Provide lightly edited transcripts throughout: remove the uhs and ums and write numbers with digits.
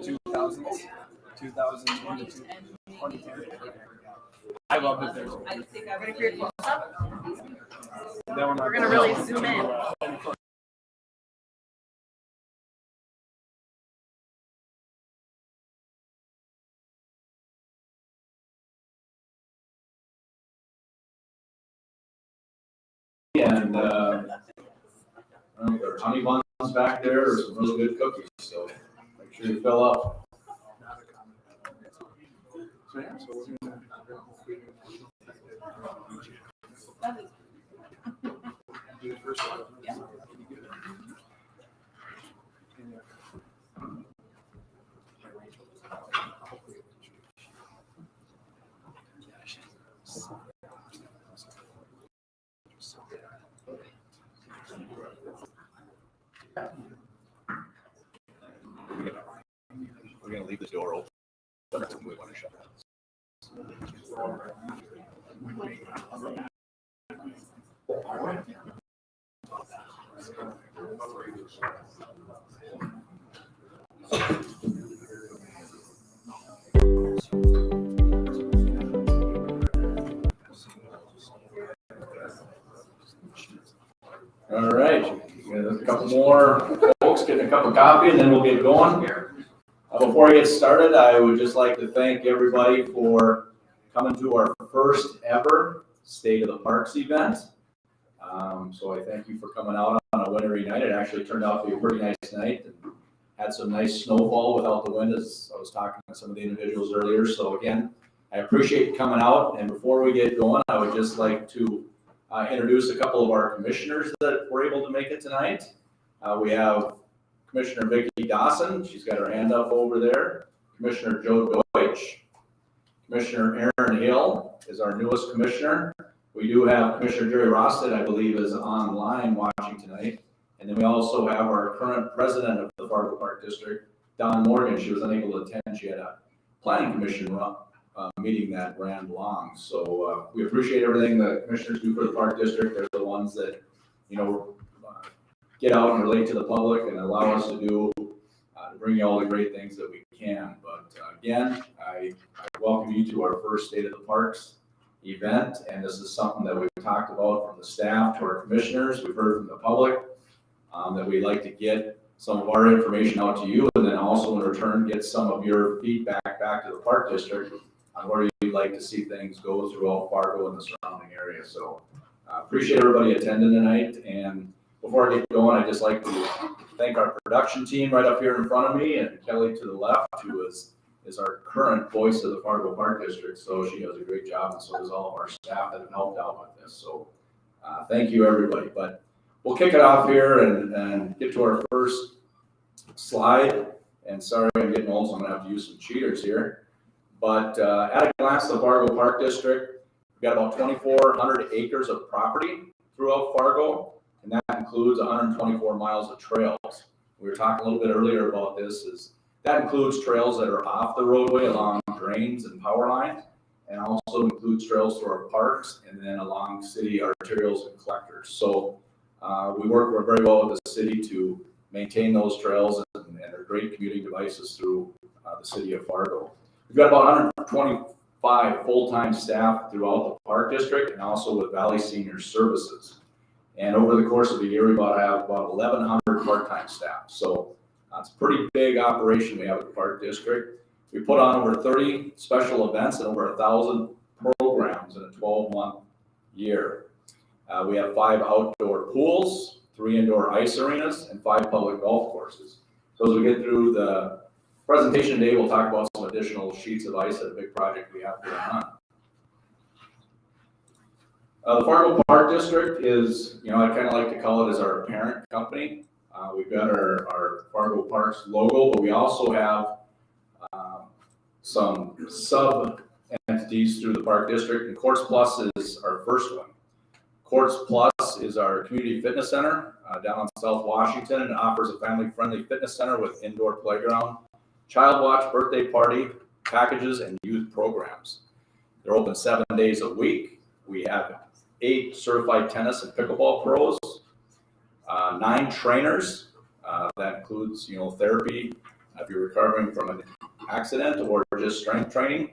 2000s, 2010 to 2010. I love the things. We're going to really zoom in. And there are honey buns back there, or some really good cookies, so make sure you fill up. So yeah, so we're gonna do the first one. Yeah. We're gonna leave the door open. We want to shut it. All right, a couple more folks getting a cup of coffee, and then we'll get going. Before I get started, I would just like to thank everybody for coming to our first ever State of the Parks event. So I thank you for coming out on a wintry night. It actually turned out to be a pretty nice night and had some nice snowfall without the wind, as I was talking to some of the individuals earlier. So again, I appreciate you coming out. And before we get going, I would just like to introduce a couple of our commissioners that were able to make it tonight. We have Commissioner Vicki Dawson, she's got her hand up over there. Commissioner Joe Deutsch. Commissioner Aaron Hill is our newest commissioner. We do have Commissioner Jerry Rosted, I believe, is online watching tonight. And then we also have our current president of the Fargo Park District, Don Morgan. She was unable to attend. She had a planning commission meeting that ran long. So we appreciate everything the commissioners do for the Park District. They're the ones that, get out and relate to the public and allow us to do, to bring you all the great things that we can. But again, I welcome you to our first State of the Parks event. And this is something that we've talked about from the staff to our commissioners. We've heard from the public that we'd like to get some of our information out to you, and then also in return get some of your feedback back to the Park District on where you'd like to see things go throughout Fargo and the surrounding area. So appreciate everybody attending tonight. And before I get going, I'd just like to thank our production team right up here in front of me, and Kelly to the left, who is our current voice of the Fargo Park District. So she does a great job, and so does all of our staff that have helped out with this. So thank you, everybody. But we'll kick it off here and get to our first slide. And sorry, I'm getting old, so I'm gonna have to use some cheaters here. But at a glance, the Fargo Park District, we've got about 2,400 acres of property throughout Fargo. And that includes 124 miles of trails. We were talking a little bit earlier about this. That includes trails that are off the roadway along drains and power lines, and also includes trails through our parks and then along city arterials and collectors. So we work very well with the city to maintain those trails, and are great commuting devices through the city of Fargo. We've got about 125 full-time staff throughout the Park District and also with Valley Senior Services. And over the course of the year, we have about 1,100 part-time staff. So it's a pretty big operation we have at the Park District. We put on over 30 special events and over 1,000 programs in a 12-month year. We have 5 outdoor pools, 3 indoor ice arenas, and 5 public golf courses. So as we get through the presentation today, we'll talk about some additional sheets of ice at a big project we have going on. The Fargo Park District is, I kind of like to call it as our parent company. We've got our Fargo Parks logo, but we also have some sub-entities through the Park District, and Courts Plus is our first one. Courts Plus is our community fitness center down on South Washington, and it offers a family-friendly fitness center with indoor playground, child watch, birthday party, packages, and youth programs. They're open 7 days a week. We have 8 certified tennis and pickleball pros, 9 trainers. That includes, therapy, if you're recovering from an accident or just strength training.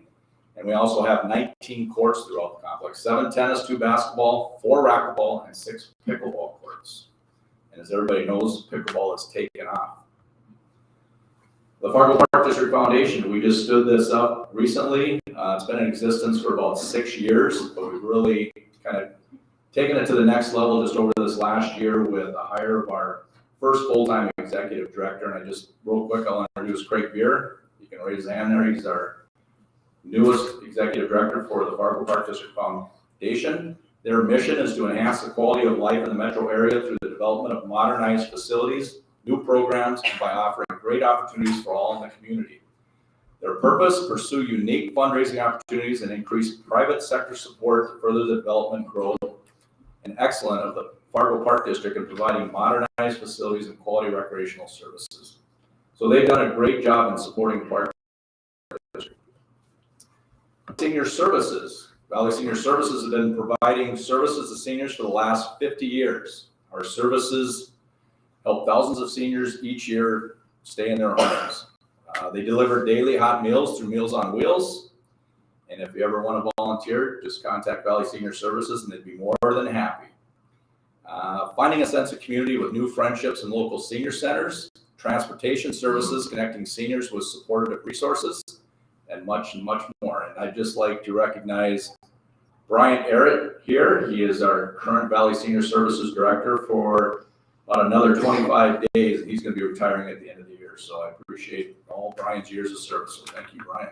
And we also have 19 courts throughout the complex, 7 tennis, 2 basketball, 4 racquetball, and 6 pickleball courts. And as everybody knows, pickleball has taken off. The Fargo Park District Foundation, we just stood this up recently. It's been in existence for about 6 years, but we've really kind of taken it to the next level just over this last year with a hire of our first full-time executive director. And I just, real quick, I'll introduce Craig Beer. You can raise his hand there. He's our newest executive director for the Fargo Park District Foundation. Their mission is to enhance the quality of life in the metro area through the development of modernized facilities, new programs, and by offering great opportunities for all in the community. Their purpose, pursue unique fundraising opportunities and increase private sector support to further the development, growth, and excellence of the Fargo Park District in providing modernized facilities and quality recreational services. So they've done a great job in supporting the Park District. Senior Services. Valley Senior Services have been providing services to seniors for the last 50 years. Our services help thousands of seniors each year stay in their homes. They deliver daily hot meals through Meals on Wheels. And if you ever want to volunteer, just contact Valley Senior Services and they'd be more than happy. Finding a sense of community with new friendships in local senior centers, transportation services connecting seniors with supportive resources, and much more. And I'd just like to recognize Brian Arrett here. He is our current Valley Senior Services Director for about another 25 days, and he's going to be retiring at the end of the year. So I appreciate all Brian's years of service. So thank you, Brian.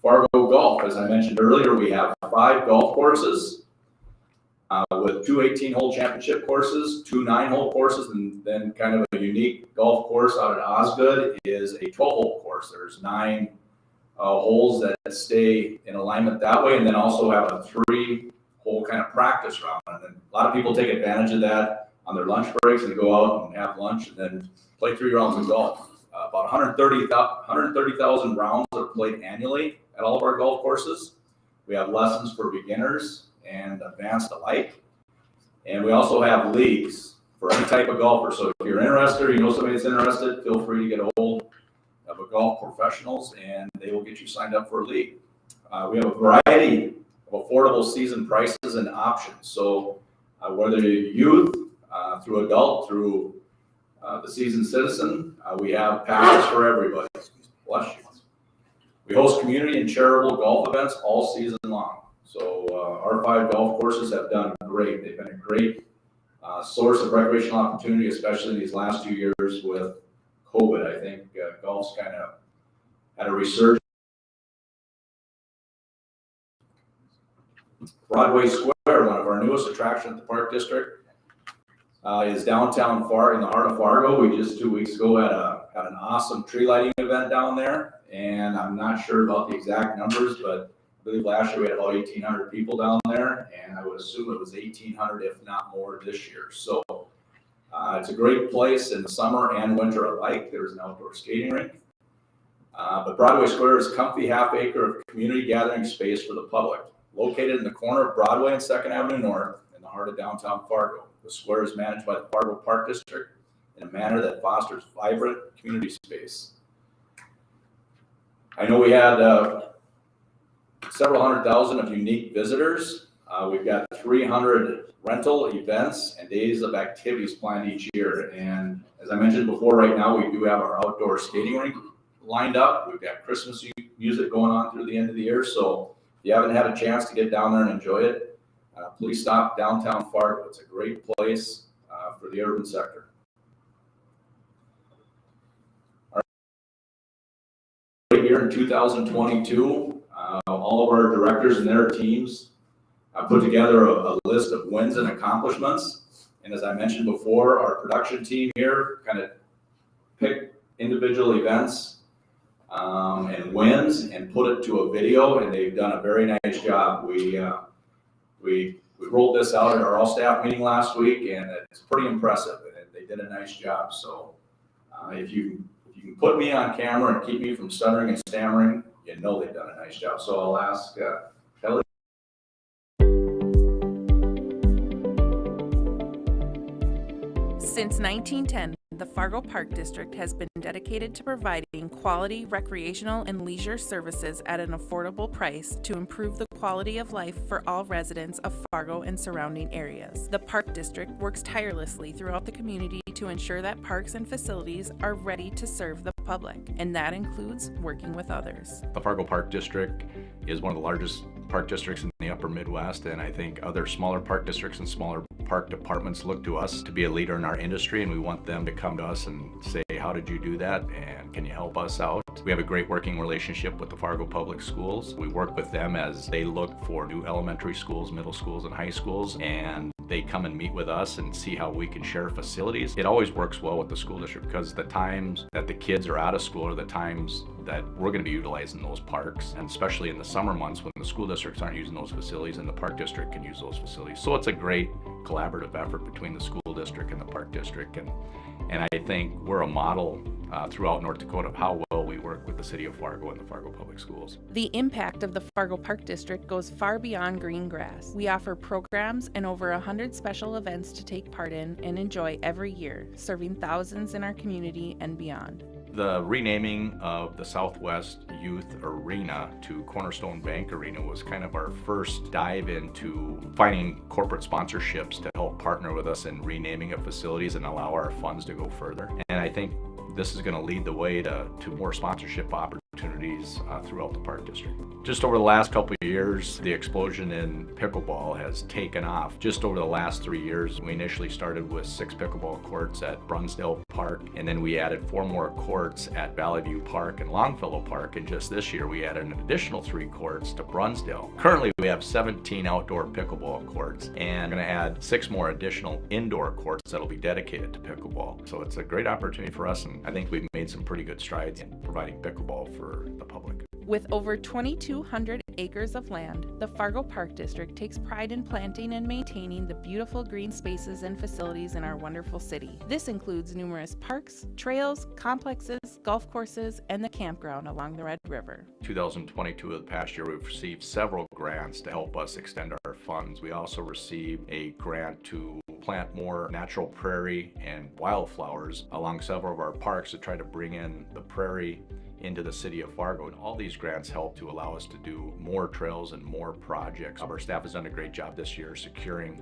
Fargo Golf, as I mentioned earlier, we have 5 golf courses with 2 18-hole championship courses, 2 9-hole courses, and then kind of a unique golf course out at Osgood is a 12-hole course. There's 9 holes that stay in alignment that way, and then also have a 3-hole kind of practice round. And then a lot of people take advantage of that on their lunch breaks and go out and have lunch and then play 3 rounds of golf. About 130,000 rounds are played annually at all of our golf courses. We have lessons for beginners and advanced alike. And we also have leagues for any type of golfer. So if you're interested or you know somebody that's interested, feel free to get a hold of a golf professionals and they will get you signed up for a league. We have a variety of affordable season prices and options. So whether you're youth, through adult, through the seasoned citizen, we have passes for everybody. Bless you. We host community and charitable golf events all season long. So our 5 golf courses have done great. They've been a great source of recreational opportunity, especially these last 2 years with COVID. I think golf's kind of had a resurgence. Broadway Square, one of our newest attractions at the Park District, is downtown in the heart of Fargo. We just 2 weeks ago had an awesome tree lighting event down there, and I'm not sure about the exact numbers, but I believe last year we had about 1,800 people down there, and I would assume it was 1,800, if not more, this year. So it's a great place in the summer and winter alike. There's an outdoor skating rink. But Broadway Square is a comfy half-acre of community gathering space for the public, located in the corner of Broadway and 2nd Avenue North in the heart of downtown Fargo. The square is managed by the Fargo Park District in a manner that fosters vibrant community space. I know we had several 100,000 of unique visitors. We've got 300 rental events and days of activities planned each year. And as I mentioned before, right now we do have our outdoor skating rink lined up. We've got Christmas music going on through the end of the year. So if you haven't had a chance to get down there and enjoy it, please stop downtown Fargo. It's a great place for the urban sector. Right here in 2022, all of our directors and their teams put together a list of wins and accomplishments. And as I mentioned before, our production team here kind of picked individual events and wins and put it to a video, and they've done a very nice job. We rolled this out at our all-staff meeting last week, and it's pretty impressive, and they did a nice job. So if you can put me on camera and keep me from stuttering and stammering, you know they've done a nice job. So I'll ask Kelly. Since 1910, the Fargo Park District has been dedicated to providing quality recreational and leisure services at an affordable price to improve the quality of life for all residents of Fargo and surrounding areas. The Park District works tirelessly throughout the community to ensure that parks and facilities are ready to serve the public, and that includes working with others. The Fargo Park District is one of the largest park districts in the upper Midwest, and I think other smaller park districts and smaller park departments look to us to be a leader in our industry, and we want them to come to us and say, how did you do that, and can you help us out? We have a great working relationship with the Fargo Public Schools. We work with them as they look for new elementary schools, middle schools, and high schools, and they come and meet with us and see how we can share facilities. It always works well with the school district because the times that the kids are out of school are the times that we're going to be utilizing those parks, and especially in the summer months when the school districts aren't using those facilities and the park district can use those facilities. So it's a great collaborative effort between the school district and the park district, and I think we're a model throughout North Dakota of how well we work with the city of Fargo and the Fargo Public Schools. The impact of the Fargo Park District goes far beyond green grass. We offer programs and over 100 special events to take part in and enjoy every year, serving thousands in our community and beyond. The renaming of the Southwest Youth Arena to Cornerstone Bank Arena was kind of our first dive into finding corporate sponsorships to help partner with us in renaming of facilities and allow our funds to go further. And I think this is going to lead the way to more sponsorship opportunities throughout the park district. Just over the last couple of years, the explosion in pickleball has taken off. Just over the last 3 years, we initially started with 6 pickleball courts at Brunsdale Park, and then we added 4 more courts at Valley View Park and Longfellow Park, and just this year we added an additional 3 courts to Brunsdale. Currently we have 17 outdoor pickleball courts, and we're going to add 6 more additional indoor courts that'll be dedicated to pickleball. So it's a great opportunity for us, and I think we've made some pretty good strides in providing pickleball for the public. With over 2,200 acres of land, the Fargo Park District takes pride in planting and maintaining the beautiful green spaces and facilities in our wonderful city. This includes numerous parks, trails, complexes, golf courses, and the campground along the Red River. 2022 of the past year, we've received several grants to help us extend our funds. We also received a grant to plant more natural prairie and wildflowers along several of our parks to try to bring in the prairie into the city of Fargo. And all these grants help to allow us to do more trails and more projects. Our staff has done a great job this year securing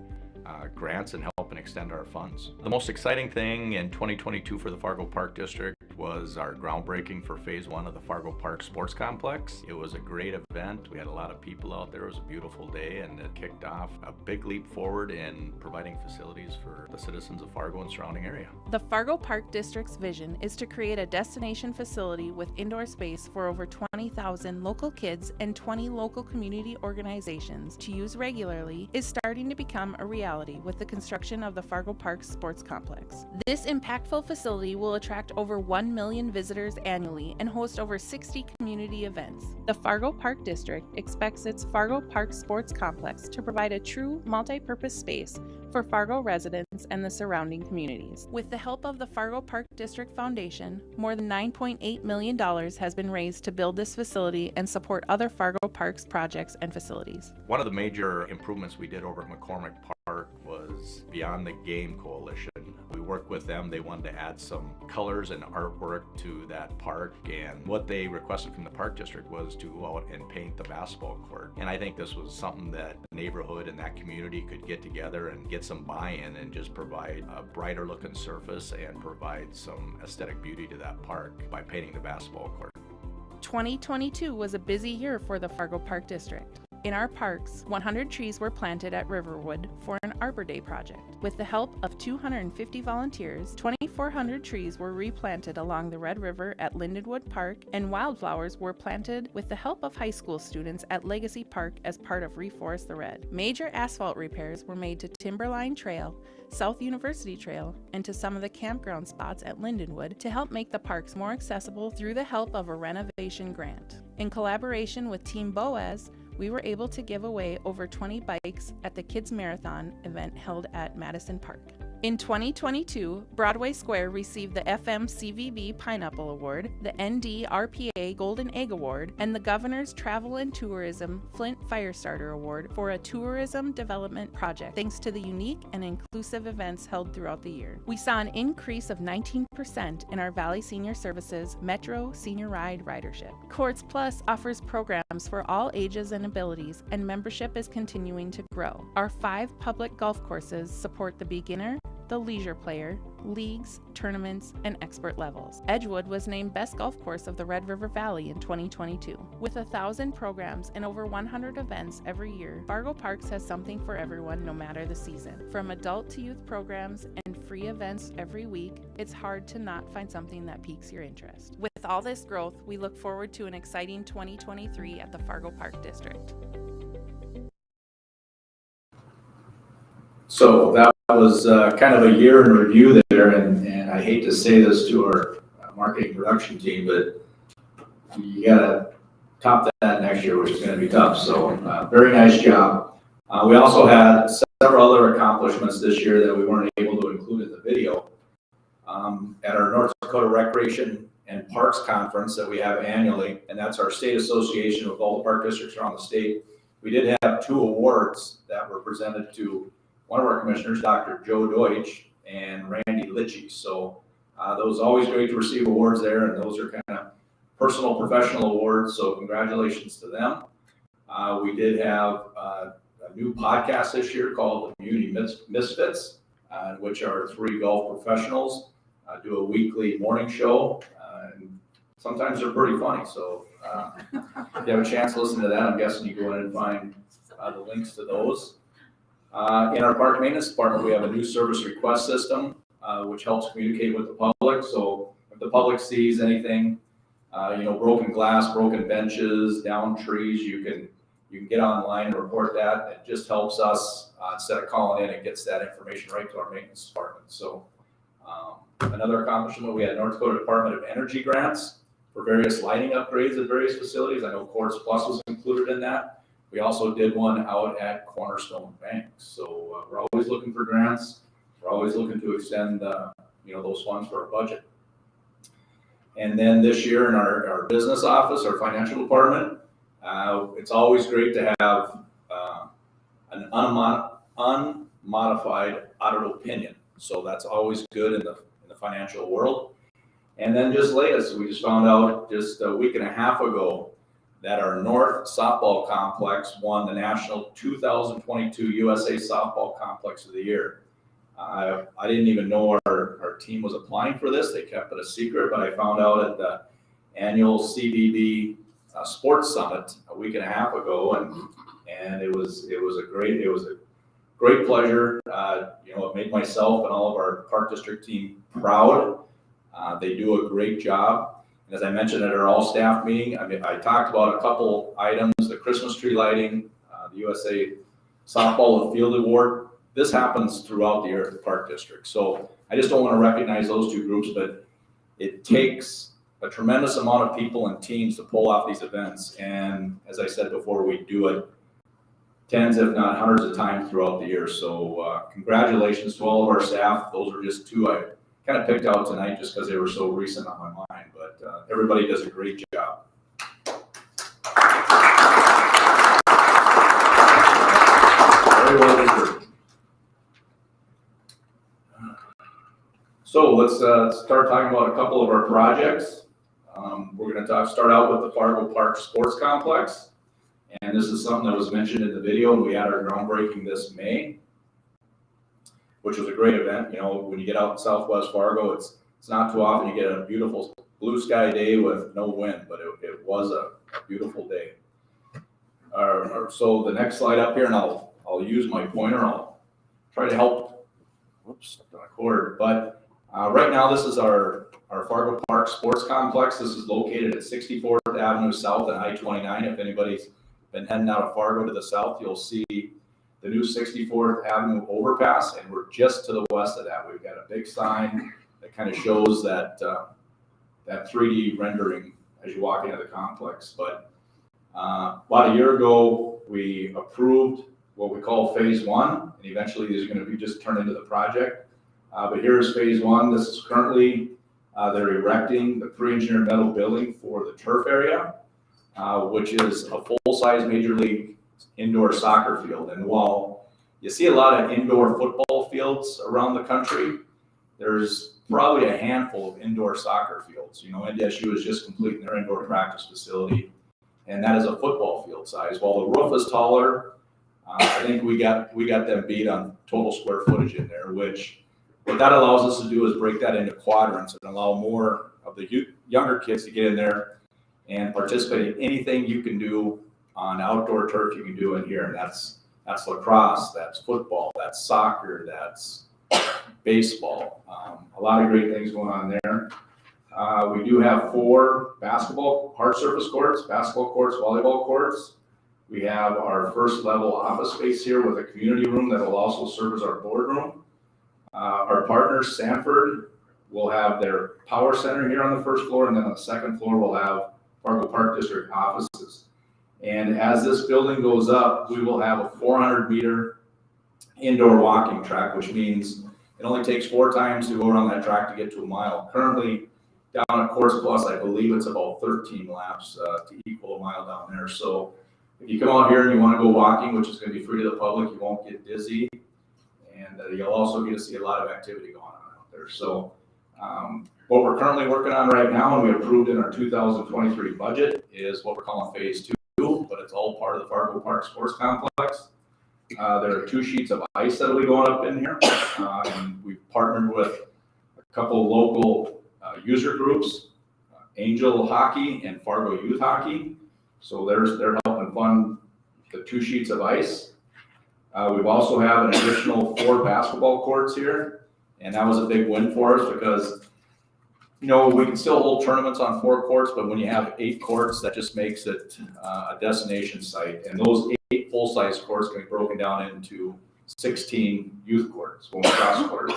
grants and helping extend our funds. The most exciting thing in 2022 for the Fargo Park District was our groundbreaking for phase 1 of the Fargo Park Sports Complex. It was a great event. We had a lot of people out there. It was a beautiful day, and it kicked off a big leap forward in providing facilities for the citizens of Fargo and surrounding area. The Fargo Park District's vision is to create a destination facility with indoor space for over 20,000 local kids and 20 local community organizations to use regularly is starting to become a reality with the construction of the Fargo Park Sports Complex. This impactful facility will attract over 1 million visitors annually and host over 60 community events. The Fargo Park District expects its Fargo Park Sports Complex to provide a true multi-purpose space for Fargo residents and the surrounding communities. With the help of the Fargo Park District Foundation, more than $9.8 million has been raised to build this facility and support other Fargo Parks projects and facilities. One of the major improvements we did over at McCormick Park was Beyond the Game Coalition. We worked with them. They wanted to add some colors and artwork to that park, and what they requested from the park district was to go out and paint the basketball court. And I think this was something that the neighborhood and that community could get together and get some buy-in and just provide a brighter looking surface and provide some aesthetic beauty to that park by painting the basketball court. 2022 was a busy year for the Fargo Park District. In our parks, 100 trees were planted at Riverwood for an Arbor Day project. With the help of 250 volunteers, 2,400 trees were replanted along the Red River at Lindenwood Park, and wildflowers were planted with the help of high school students at Legacy Park as part of Reforest the Red. Major asphalt repairs were made to Timberline Trail, South University Trail, and to some of the campground spots at Lindenwood to help make the parks more accessible through the help of a renovation grant. In collaboration with Team Boaz, we were able to give away over 20 bikes at the Kids Marathon event held at Madison Park. In 2022, Broadway Square received the FMCVB Pineapple Award, the NDRPA Golden Egg Award, and the Governor's Travel and Tourism Flint Firestarter Award for a tourism development project, thanks to the unique and inclusive events held throughout the year. We saw an increase of 19% in our Valley Senior Services Metro Senior Ride ridership. Courts Plus offers programs for all ages and abilities, and membership is continuing to grow. Our 5 public golf courses support the beginner, the leisure player, leagues, tournaments, and expert levels. Edgewood was named Best Golf Course of the Red River Valley in 2022. With 1,000 programs and over 100 events every year, Fargo Parks has something for everyone no matter the season. From adult to youth programs and free events every week, it's hard to not find something that piques your interest. With all this growth, we look forward to an exciting 2023 at the Fargo Park District. So that was kind of a year in review there, and I hate to say this to our marketing production team, but you gotta top that next year, which is gonna be tough. So very nice job. We also had several other accomplishments this year that we weren't able to include in the video. At our North Dakota Recreation and Parks Conference that we have annually, and that's our state association with all the park districts around the state, we did have 2 awards that were presented to one of our commissioners, Dr. Joe Deutsch and Randy Litchie. So those always great to receive awards there, and those are kind of personal, professional awards. So congratulations to them. We did have a new podcast this year called the Beauty Misfits, which are 3 golf professionals do a weekly morning show. And sometimes they're pretty funny. So if you have a chance to listen to that, I'm guessing you go in and find the links to those. In our park maintenance department, we have a new service request system, which helps communicate with the public. So if the public sees anything, broken glass, broken benches, down trees, you can get online and report that. It just helps us instead of calling in, it gets that information right to our maintenance department. So another accomplishment, we had North Dakota Department of Energy grants for various lighting upgrades at various facilities. I know Courts Plus was included in that. We also did one out at Cornerstone Bank. So we're always looking for grants. We're always looking to extend, those funds for our budget. And then this year in our business office, our financial department, it's always great to have an unmodified audit opinion. So that's always good in the financial world. And then just latest, we just found out just a week and a half ago that our North Softball Complex won the National 2022 USA Softball Complex of the Year. I didn't even know our team was applying for this. They kept it a secret, but I found out at the annual CBB Sports Summit a week and a half ago, and it was a great pleasure. It made myself and all of our Park District team proud. They do a great job. And as I mentioned at our all-staff meeting, I talked about a couple items, the Christmas tree lighting, the USA Softball Field Award. This happens throughout the year at the Park District. So I just don't want to recognize those 2 groups, but it takes a tremendous amount of people and teams to pull off these events. And as I said before, we do it tens, if not hundreds of times throughout the year. So congratulations to all of our staff. Those are just 2 I kind of picked out tonight just because they were so recent on my mind, but everybody does a great job. Very well deserved. So let's start talking about a couple of our projects. We're going to start out with the Fargo Park Sports Complex, and this is something that was mentioned in the video, and we had our groundbreaking this May, which was a great event. When you get out in Southwest Fargo, it's not too often you get a beautiful blue sky day with no wind, but it was a beautiful day. So the next slide up here, and I'll use my pointer. I'll try to help. Whoops, stepped on a cord. But right now, this is our Fargo Park Sports Complex. This is located at 64th Avenue South and I-29. If anybody's been heading out of Fargo to the south, you'll see the new 64th Avenue overpass, and we're just to the west of that. We've got a big sign that kind of shows that 3D rendering as you walk into the complex. But about a year ago, we approved what we call phase 1, and eventually these are going to be just turned into the project. But here's phase one. This is currently, they're erecting the pre-engineered metal building for the turf area, which is a full-size major league indoor soccer field. And while you see a lot of indoor football fields around the country, there's probably a handful of indoor soccer fields. You know, NDSU is just completing their indoor practice facility, and that is a football field size. While the roof is taller, I think we got them beat on total square footage in there, which what that allows us to do is break that into quadrants and allow more of the younger kids to get in there and participate in anything you can do on outdoor turf you can do in here. And that's lacrosse, that's football, that's soccer, that's baseball. A lot of great things going on there. We do have 4 basketball hard surface courts, basketball courts, volleyball courts. We have our first level office space here with a community room that will also serve as our boardroom. Our partner, Sanford, will have their power center here on the first floor, and then on the second floor, we'll have Fargo Park District offices. And as this building goes up, we will have a 400-meter indoor walking track, which means it only takes 4 times to go around that track to get to a mile. Currently, down at Course Plus, I believe it's about 13 laps to equal a mile down there. So if you come out here and you want to go walking, which is going to be free to the public, you won't get dizzy. And you'll also get to see a lot of activity going on out there. So what we're currently working on right now, and we approved in our 2023 budget, is what we're calling phase 2, but it's all part of the Fargo Park Sports Complex. There are 2 sheets of ice that will be going up in here. And we've partnered with a couple local user groups, Angel Hockey and Fargo Youth Hockey. So they're helping fund the 2 sheets of ice. We've also have an additional 4 basketball courts here, and that was a big win for us because, you know, we can still hold tournaments on 4 courts, but when you have 8 courts, that just makes it a destination site. And those 8 full-size courts can be broken down into 16 youth courts, when we cross courts.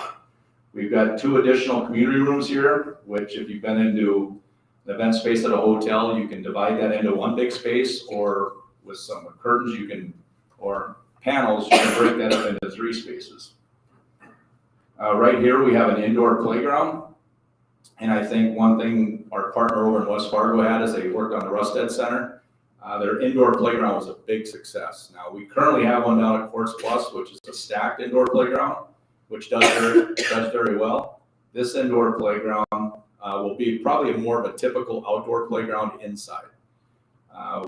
We've got 2 additional community rooms here, which if you've been into the event space at a hotel, you can divide that into one big space, or with some curtains, you can, or panels, you can break that up into 3 spaces. Right here, we have an indoor playground. And I think one thing our partner over in West Fargo had is they worked on the Rustad Center. Their indoor playground was a big success. Now, we currently have one down at Courts Plus, which is a stacked indoor playground, which does very well. This indoor playground will be probably more of a typical outdoor playground inside.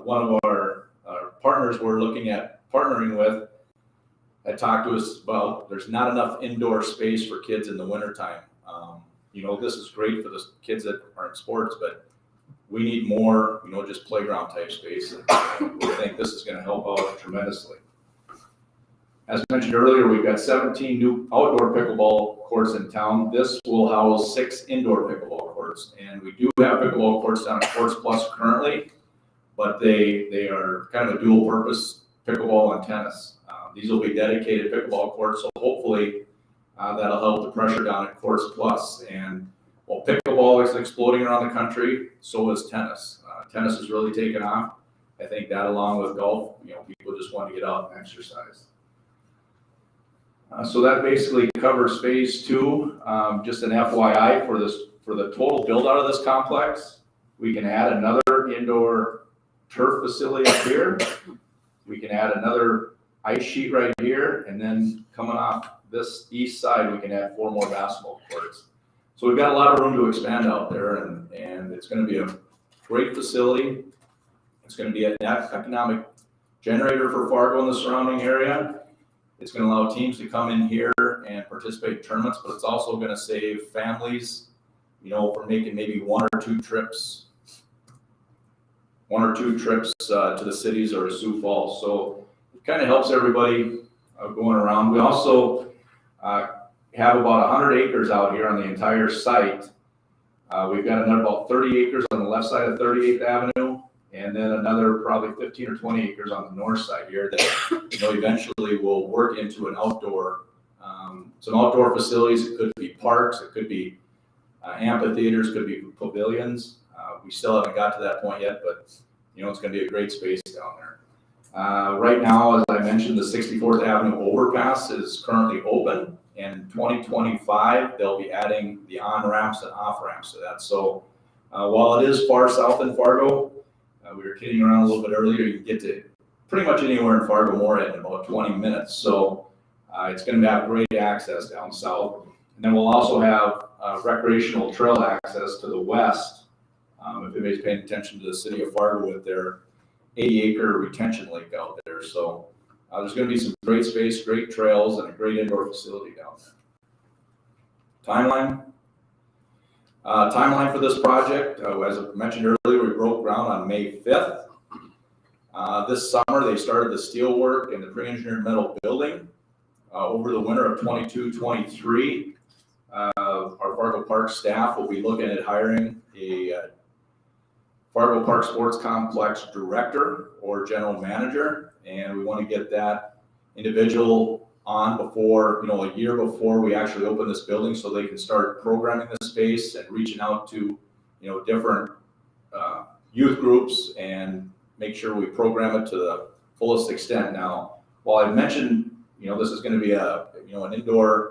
One of our partners we're looking at partnering with had talked to us about there's not enough indoor space for kids in the wintertime. You know, this is great for the kids that are in sports, but we need more, you know, just playground type space. And we think this is going to help out tremendously. As mentioned earlier, we've got 17 new outdoor pickleball courts in town. This will house 6 indoor pickleball courts. And we do have pickleball courts down at Courts Plus currently, but they are kind of a dual purpose pickleball and tennis. These will be dedicated pickleball courts, so hopefully that'll help the pressure down at Courts Plus. And while pickleball is exploding around the country, so is tennis. Tennis has really taken off. I think that along with golf, you know, people just want to get out and exercise. So that basically covers phase 2. Just an FYI for the total build out of this complex, we can add another indoor turf facility up here. We can add another ice sheet right here, and then coming off this east side, we can add 4 more basketball courts. So we've got a lot of room to expand out there, and it's going to be a great facility. It's going to be an economic generator for Fargo and the surrounding area. It's going to allow teams to come in here and participate in tournaments, but it's also going to save families, you know, from making maybe 1 or 2 trips to the cities or to Sioux Falls. So it kind of helps everybody going around. We also have about 100 acres out here on the entire site. We've got another about 30 acres on the left side of 38th Avenue, and then another probably 15 or 20 acres on the north side here that, you know, eventually will work into an outdoor, some outdoor facilities. It could be parks, it could be amphitheaters, could be pavilions. We still haven't got to that point yet, but you know, it's going to be a great space down there. Right now, as I mentioned, the 64th Avenue overpass is currently open. And 2025, they'll be adding the on-ramps and off-ramps to that. So while it is far south in Fargo, we were kidding around a little bit earlier, you can get to pretty much anywhere in Fargo-Moorhead in about 20 minutes. So it's going to have great access down south. And then we'll also have recreational trail access to the west. If anybody's paying attention to the city of Fargo with their 80-acre retention lake out there. So there's going to be some great space, great trails, and a great indoor facility down there. Timeline for this project, as I mentioned earlier, we broke ground on May 5th. This summer, they started the steel work and the pre-engineered metal building. Over the winter of 22-23, our Fargo Park staff will be looking at hiring a Fargo Park Sports Complex director or general manager, and we want to get that individual on before, a year before we actually open this building, so they can start programming the space and reaching out to, different youth groups and make sure we program it to the fullest extent. Now, while I mentioned, this is going to be an indoor,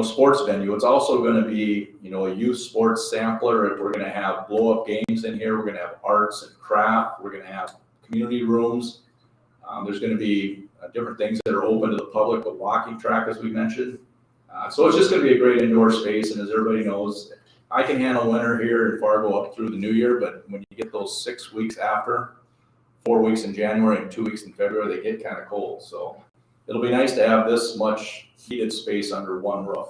sports venue, it's also going to be, a youth sports sampler. We're going to have blow-up games in here. We're going to have arts and craft. We're going to have community rooms. There's going to be different things that are open to the public, a walking track, as we mentioned. So it's just going to be a great indoor space. And as everybody knows, I can handle winter here in Fargo up through the new year, but when you get those 6 weeks after, 4 weeks in January and 2 weeks in February, they get kind of cold. So it'll be nice to have this much heated space under one roof.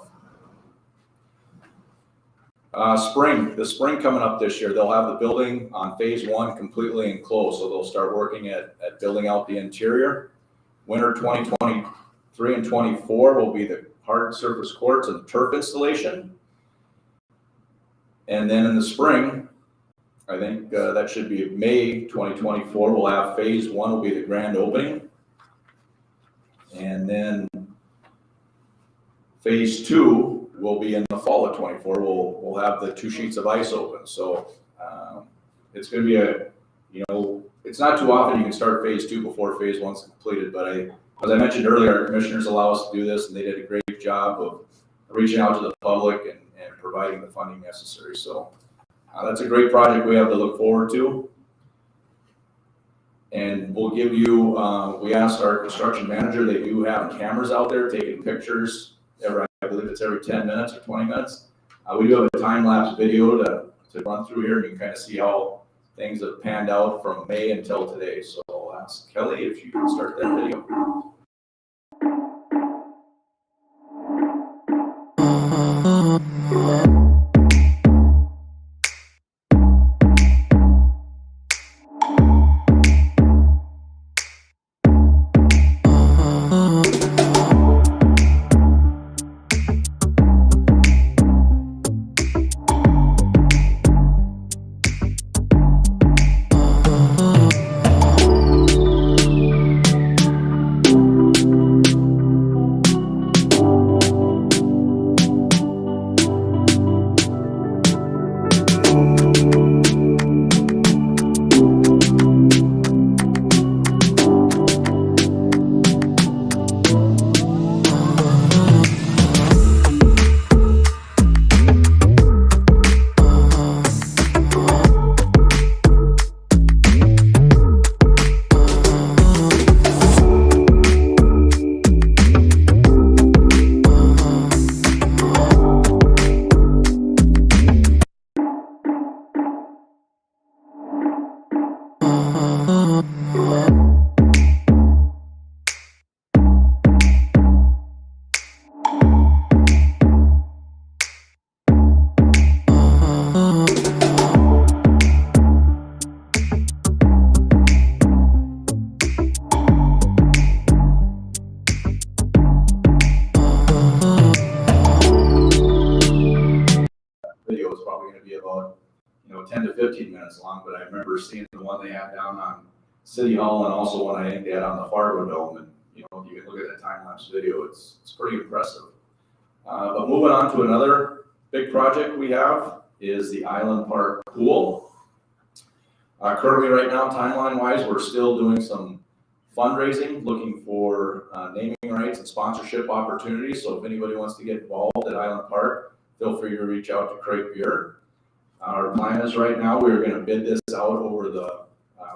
The spring coming up this year, they'll have the building on phase 1 completely enclosed. So they'll start working at building out the interior. Winter 2023 and 24 will be the hard surface courts and the turf installation. And then in the spring, I think that should be May 2024, we'll have phase 1 will be the grand opening. And then phase 2 will be in the fall of 24. We'll have the 2 sheets of ice open. So it's going to be it's not too often you can start phase 2 before phase 1's completed. But as I mentioned earlier, our commissioners allow us to do this, and they did a great job of reaching out to the public and providing the funding necessary. So that's a great project we have to look forward to. And we'll give you, we asked our construction manager, they do have cameras out there taking pictures I believe it's every 10 minutes or 20 minutes. We do have a time-lapse video to run through here, and you can kind of see how things have panned out from May until today. So I'll ask Kelly if you can start that video. Video is probably going to be about 10 to 15 minutes long, but I remember seeing the one they had down on City Hall and also one I think they had on the Fargo Dome, and if you can look at that time-lapse video, it's pretty impressive. But moving on to another big project we have is the Island Park Pool. Currently right now, timeline-wise, we're still doing some fundraising, looking for for naming rights and sponsorship opportunities. So if anybody wants to get involved at Island Park, feel free to reach out to Craig Beer. Our plan is right now, we're going to bid this out over the,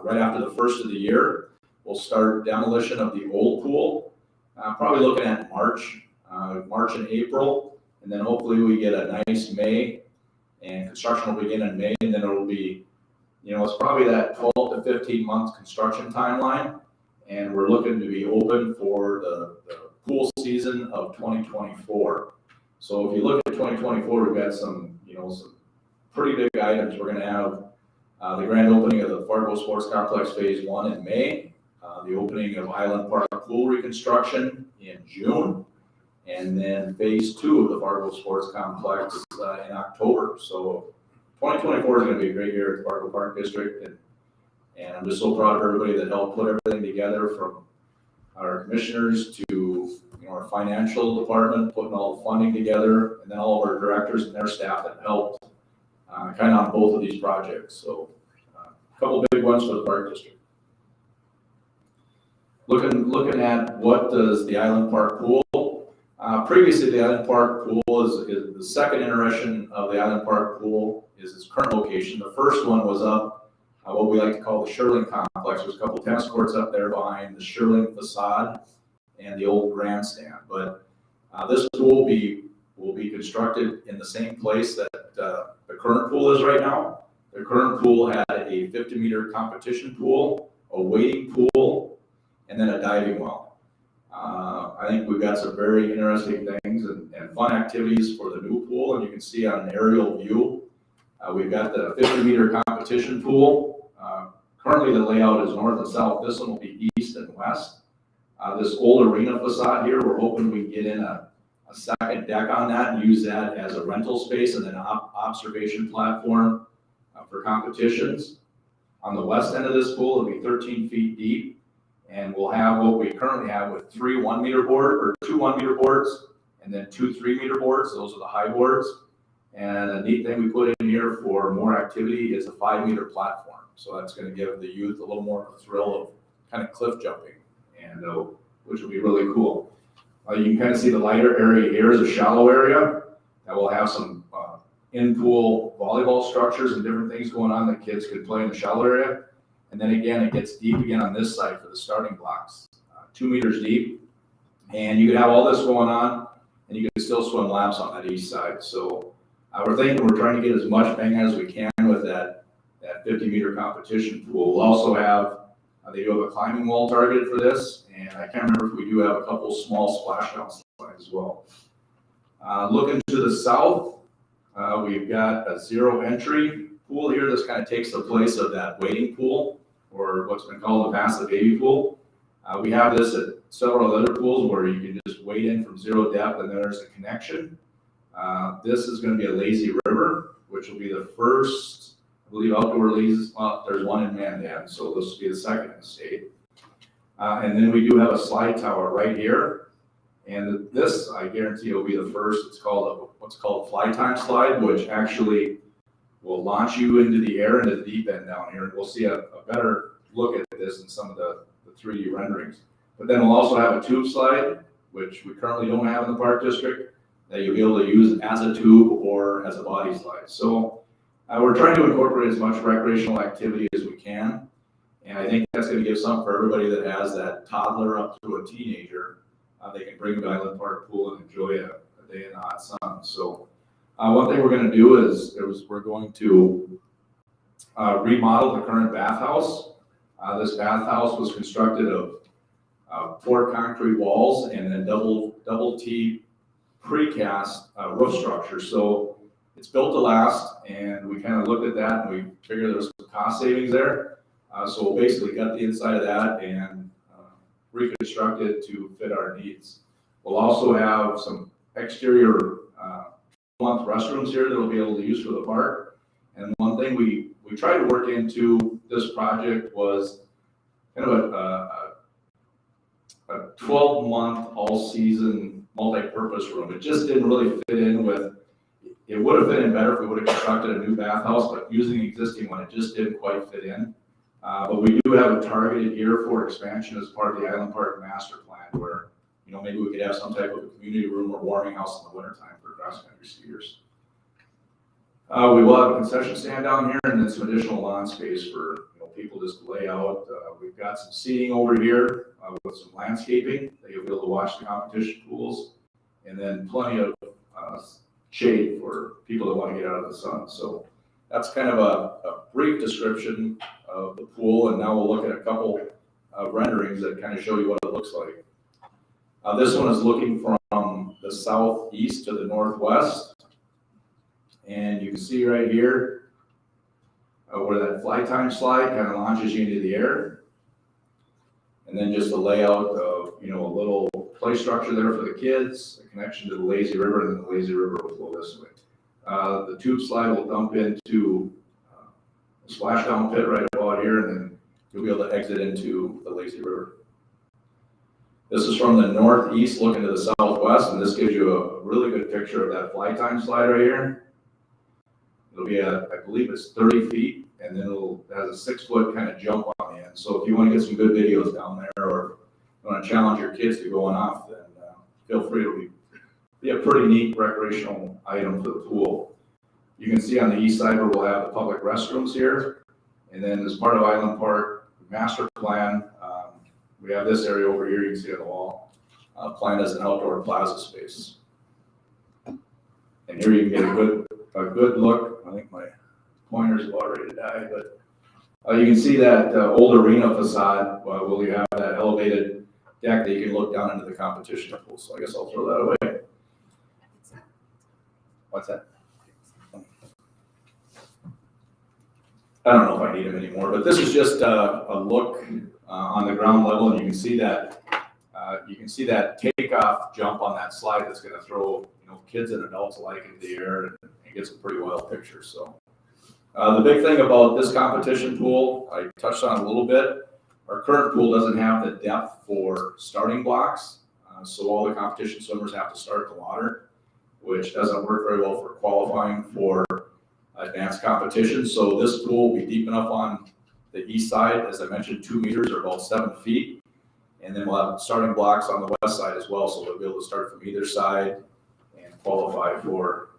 right after the first of the year. We'll start demolition of the old pool, probably looking at March and April. And then hopefully we get a nice May, and construction will begin in May, and then it'll be, it's probably that 12 to 15 month construction timeline. And we're looking to be open for the pool season of 2024. So if you look at 2024, we've got some pretty big items. We're going to have the grand opening of the Fargo Sports Complex Phase 1 in May, the opening of Island Park pool reconstruction in June, and then Phase 2 of the Fargo Sports Complex in October. So 2024 is going to be a great year at the Fargo Park District, and I'm just so proud of everybody that helped put everything together, from our commissioners to our financial department, putting all the funding together, and then all of our directors and their staff that helped kind of on both of these projects. So a couple big ones for the Park District. Looking at what does the Island Park pool. Previously, the Island Park pool is the second iteration of the Island Park pool is its current location. The first one was up what we like to call the Sherling Complex. There's a couple tennis courts up there behind the Sherling facade and the old grandstand. But this pool will be constructed in the same place that the current pool is right now. The current pool had a 50-meter competition pool, a wading pool, and then a diving well. I think we've got some very interesting things and fun activities for the new pool, and you can see on an aerial view, we've got the 50-meter competition pool. Currently the layout is north and south. This one will be east and west. This old arena facade here, we're hoping we can get in a second deck on that and use that as a rental space and an observation platform for competitions. On the west end of this pool, it'll be 13 feet deep, and we'll have what we currently have with 2 1-meter boards, and then 2 3-meter boards. Those are the high boards. And a neat thing we put in here for more activity is a 5-meter platform. So that's going to give the youth a little more of a thrill of kind of cliff jumping, and which will be really cool. You can kind of see the lighter area here is a shallow area that will have some in-pool volleyball structures and different things going on that kids could play in the shallow area. And then again, it gets deep again on this side for the starting blocks, 2 meters deep. And you could have all this going on, and you can still swim laps on that east side. So we're trying to get as much bang as we can with that 50-meter competition pool. We'll also have, they do have a climbing wall targeted for this, and I can't remember if we do have a couple small splashdown slides as well. Looking to the south, we've got a zero entry pool here. This kind of takes the place of that wading pool, or what's been called the passive baby pool. We have this at several other pools where you can just wade in from zero depth and there's a connection. This is going to be a lazy river, which will be the first, I believe, outdoor lazy. Well, there's one in Mandan, so this will be the second in the state. And then we do have a slide tower right here. And this, I guarantee, will be the first. It's called what's called a fly time slide, which actually will launch you into the air into the deep end down here. And we'll see a better look at this in some of the 3D renderings. But then we'll also have a tube slide, which we currently don't have in the Park District, that you'll be able to use as a tube or as a body slide. So we're trying to incorporate as much recreational activity as we can. And I think that's going to give something for everybody that has that toddler up to a teenager. They can bring the Island Park pool and enjoy a day in the hot sun. So one thing we're going to do is we're going to remodel the current bathhouse. This bathhouse was constructed of poured concrete walls and then double T precast roof structure. So it's built to last, and we kind of looked at that and we figured there was some cost savings there. So we'll basically gut the inside of that and reconstruct it to fit our needs. We'll also have some exterior month restrooms here that we'll be able to use for the park. And one thing we tried to work into this project was kind of a 12-month all-season multi-purpose room. It just didn't really fit in with, it would have fit in better if we would have constructed a new bathhouse, but using the existing one, it just didn't quite fit in. But we do have it targeted here for expansion as part of the Island Park master plan. where, maybe we could have some type of a community room or warming house in the wintertime for cross-country skiers. We will have a concession stand down here and then some additional lawn space for, people just to lay out. We've got some seating over here with some landscaping that you'll be able to watch the competition pools, and then plenty of shade for people that want to get out of the sun. So that's kind of a brief description of the pool, and now we'll look at a couple renderings that kind of show you what it looks like. This one is looking from the southeast to the northwest, and you can see right here where that fly time slide kind of launches you into the air, and then just a layout of a little play structure there for the kids, a connection to the lazy river, and then the lazy river will flow this way. The tube slide will dump into a splashdown pit right about here, and then you'll be able to exit into the lazy river. This is from the northeast looking to the southwest, and this gives you a really good picture of that fly time slide right here. It'll be I believe it's 30 feet, and then it has a 6-foot kind of jump on the end. So if you want to get some good videos down there, or you want to challenge your kids to going off, then feel free. It'll be a pretty neat recreational item for the pool. You can see on the east side where we'll have the public restrooms here, and then as part of Island Park master plan, we have this area over here. You can see on the wall, planned as an outdoor plaza space. And here you can get a good look. I think my pointer's about ready to die, but you can see that old arena facade where you have that elevated deck that you can look down into the competition pool. So I guess I'll throw that away. What's that? I don't know if I need them anymore, but this is just a look on the ground level, and you can see that takeoff jump on that slide that's going to throw kids and adults alike into the air and get some pretty wild pictures. So the big thing about this competition pool, I touched on a little bit. Our current pool doesn't have the depth for starting blocks, so all the competition swimmers have to start at the water, which doesn't work very well for qualifying for advanced competition. So this pool will be deep enough on the east side, as I mentioned, 2 meters or about 7 feet. And then we'll have starting blocks on the west side as well. So they'll be able to start from either side and qualify for,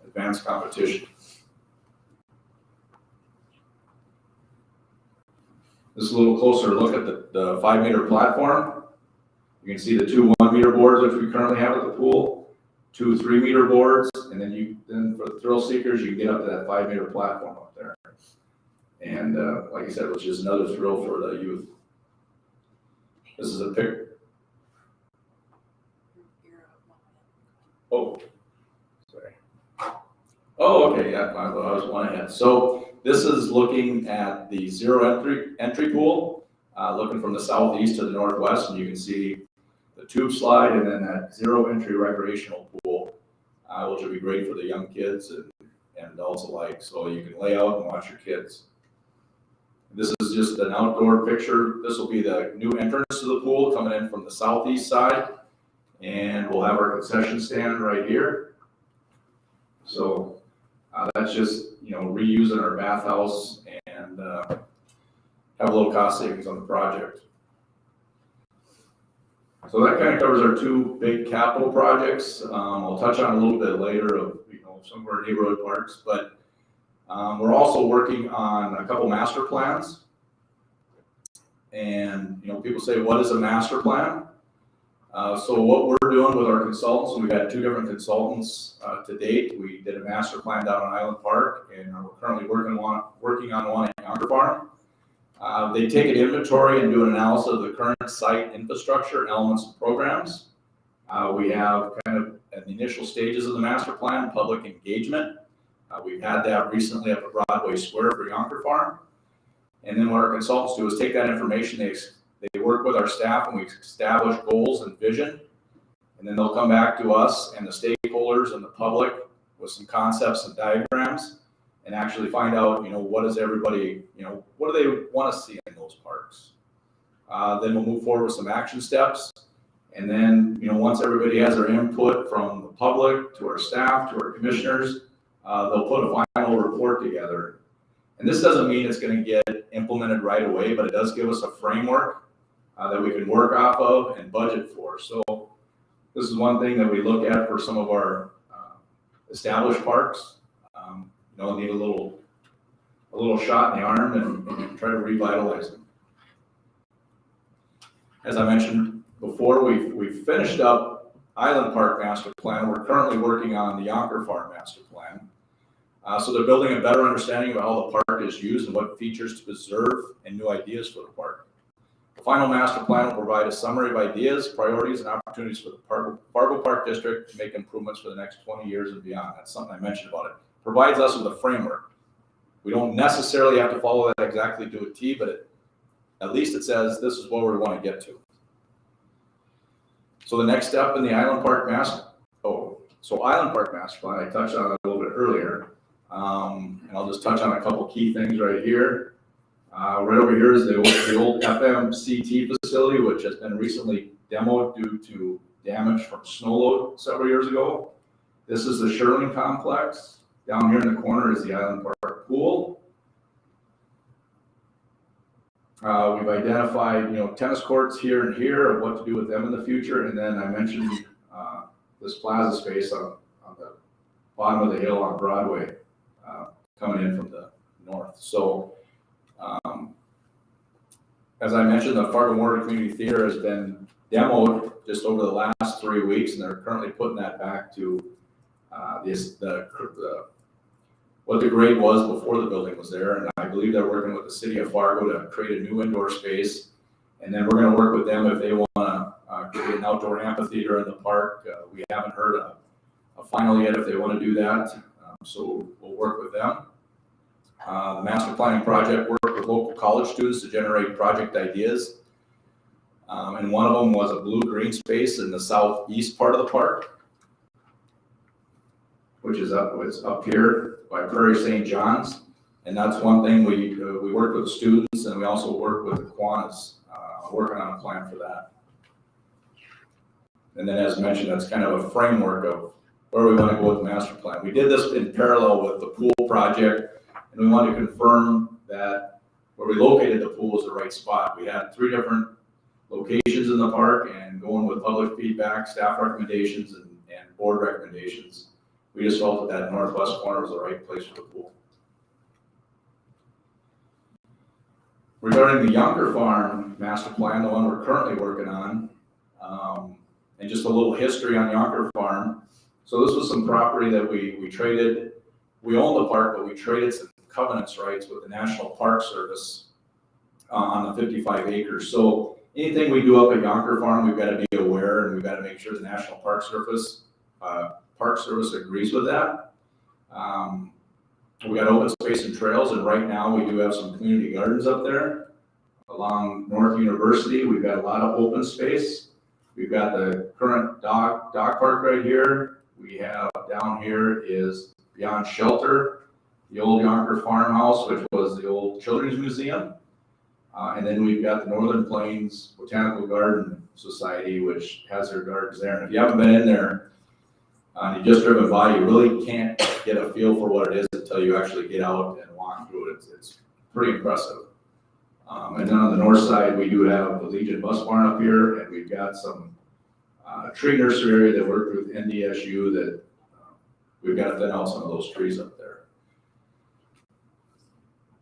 advanced competition. This is a little closer look at the 5-meter platform. You can see the 2 1-meter boards, which we currently have at the pool, 2 3-meter boards, and then for the thrill seekers, you can get up to that 5-meter platform up there. And like I said, which is another thrill for the youth. This is a pic. Oh, sorry. Oh, okay, yeah, I was 1 ahead. So this is looking at the zero entry pool, looking from the southeast to the northwest, and you can see the tube slide and then that zero entry recreational pool, which will be great for the young kids and adults alike. So you can lay out and watch your kids. This is just an outdoor picture. This will be the new entrance to the pool coming in from the southeast side, and we'll have our concession stand right here. So that's just reusing our bathhouse and have a little cost savings on the project. So that kind of covers our 2 big capital projects. I'll touch on a little bit later of some of our neighborhood parks, but we're also working on a couple master plans. And people say, what is a master plan? So what we're doing with our consultants, we've had 2 different consultants to date. We did a master plan down on Island Park, and we're currently working on one at Yonker Farm. They take an inventory and do an analysis of the current site infrastructure, elements, and programs. We have kind of at the initial stages of the master plan, public engagement. We've had that recently up at Broadway Square for Yonker Farm. And then what our consultants do is take that information, they work with our staff, and we establish goals and vision. And then they'll come back to us and the stakeholders and the public with some concepts and diagrams, and actually find out, what does everybody, what do they want to see in those parks? Then we'll move forward with some action steps. And then, once everybody has their input from the public to our staff, to our commissioners, they'll put a final report together. And this doesn't mean it's going to get implemented right away, but it does give us a framework that we can work off of and budget for. So this is one thing that we look at for some of our established parks. Need a little shot in the arm and try to revitalize them. As I mentioned before, we've finished up Island Park Master Plan. We're currently working on the Yonker Farm Master Plan. So they're building a better understanding of how the park is used and what features to preserve and new ideas for the park. The final master plan will provide a summary of ideas, priorities, and opportunities for the Fargo Park District to make improvements for the next 20 years and beyond. That's something I mentioned about it. Provides us with a framework. We don't necessarily have to follow that exactly to a T, but at least it says this is where we want to get to. So the next step in the Island Park Master Plan, I touched on it a little bit earlier. And I'll just touch on a couple key things right here. Right over here is the old FMCT facility, which has been recently demoed due to damage from snow load several years ago. This is the Sherling Complex. Down here in the corner is the Island Park Pool. We've identified, tennis courts here and here, what to do with them in the future. And then I mentioned this plaza space on the bottom of the hill on Broadway, coming in from the north. So, as I mentioned, the Fargo Memorial Community Theater has been demoed just over the last 3 weeks, and they're currently putting that back to what the grade was before the building was there. And I believe they're working with the city of Fargo to create a new indoor space. And then we're going to work with them if they want to create an outdoor amphitheater in the park. We haven't heard a final yet if they want to do that. So we'll work with them. The master planning project worked with local college students to generate project ideas. And one of them was a blue-green space in the southeast part of the park, which is up here by Prairie St. John's. And that's one thing we worked with the students, and we also worked with the Kiwanis, working on a plan for that. And then, as mentioned, that's kind of a framework of where we want to go with the master plan. We did this in parallel with the pool project, and we wanted to confirm that where we located the pool is the right spot. We had 3 different locations in the park, and going with public feedback, staff recommendations, and board recommendations, we just felt that northwest corner was the right place for the pool. Regarding the Yonker Farm master plan, the one we're currently working on, and just a little history on Yonker Farm. So this was some property that we traded. We own the park, but we traded some covenants rights with the National Park Service on the 55 acres. So anything we do up at Yonker Farm, we've got to be aware, and we've got to make sure the National Park Service agrees with that. We got open space and trails, and right now we do have some community gardens up there. Along North University, we've got a lot of open space. We've got the current dog park right here. We have down here is Beyond Shelter, the old Yonker Farmhouse, which was the old Children's Museum. And then we've got the Northern Plains Botanical Garden Society, which has their gardens there. And if you haven't been in there, and you just driven by, you really can't get a feel for what it is until you actually get out and walk through it. It's pretty impressive. And then on the north side, we do have the Legion Bus Barn up here, and we've got some tree nursery area that worked with NDSU that we've got to thin out some of those trees up there.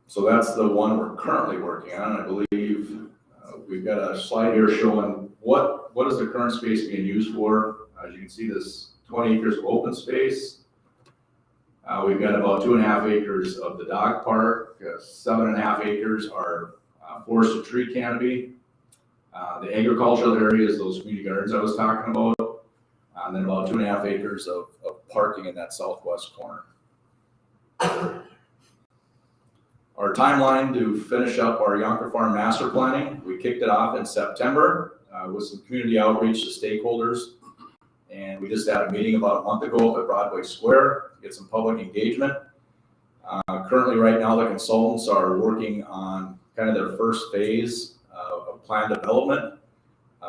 So that's the one we're currently working on. I believe we've got a slide here showing what is the current space being used for. As you can see, this 20 acres of open space. We've got about 2.5 acres of the dog park. 7.5 acres are forested tree canopy. The agricultural area is those community gardens I was talking about. And then about 2.5 acres of parking in that southwest corner. Our timeline to finish up our Yonker Farm master planning, we kicked it off in September with some community outreach to stakeholders. And we just had a meeting about a month ago up at Broadway Square to get some public engagement. Currently, right now, the consultants are working on kind of their first phase of plan development.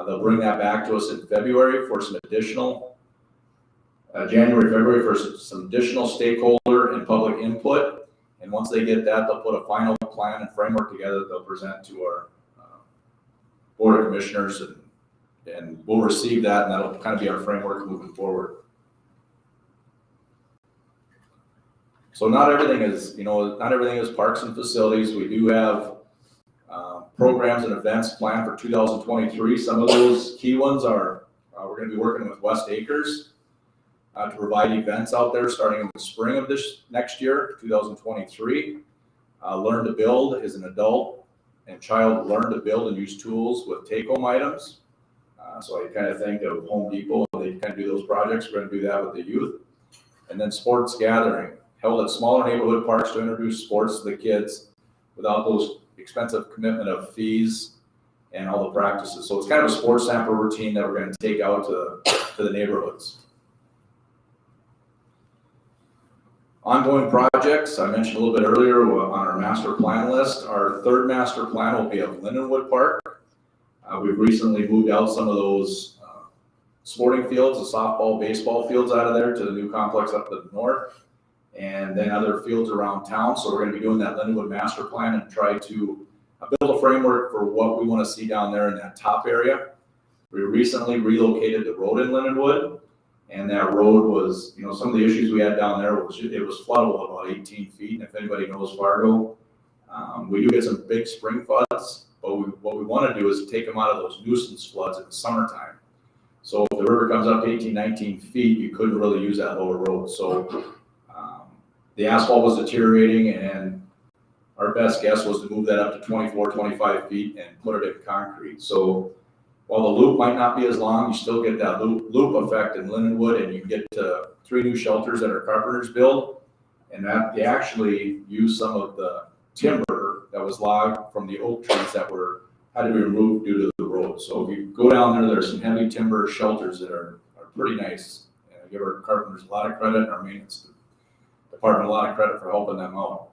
They'll bring that back to us in February for some additional, January, February for some additional stakeholder and public input. And once they get that, they'll put a final plan and framework together that they'll present to our Board of Commissioners, and we'll receive that, and that'll kind of be our framework moving forward. So not everything is parks and facilities. We do have programs and events planned for 2023. Some of those key ones are, we're going to be working with West Acres to provide events out there starting in the spring of this next year, 2023. Learn to Build is an adult and child learn to build and use tools with take-home items. So I kind of think of Home Depot, they kind of do those projects. We're going to do that with the youth. And then Sports Gathering, held at smaller neighborhood parks to introduce sports to the kids without those expensive commitment of fees and all the practices. So it's kind of a sports sample routine that we're going to take out to the neighborhoods. Ongoing projects, I mentioned a little bit earlier on our master plan list. Our third master plan will be of Lindenwood Park. We've recently moved out some of those sporting fields, the softball, baseball fields out of there to the new complex up to the north, and then other fields around town. So we're going to be doing that Lindenwood master plan and try to build a framework for what we want to see down there in that top area. We recently relocated the road in Lindenwood, and that road was, some of the issues we had down there was it was floodable about 18 feet. And if anybody knows Fargo, we do get some big spring floods, but what we want to do is take them out of those nuisance floods in the summertime. So if the river comes up to 18, 19 feet, you couldn't really use that lower road. So the asphalt was deteriorating, and our best guess was to move that up to 24, 25 feet and put it in concrete. So while the loop might not be as long, you still get that loop effect in Lindenwood, and you get 3 new shelters that our carpenters build, and that they actually use some of the timber that was logged from the oak trees that had to be removed due to the road. So if you go down there, there's some heavy timber shelters that are pretty nice. And I give our carpenters a lot of credit, and our maintenance department a lot of credit for helping them out.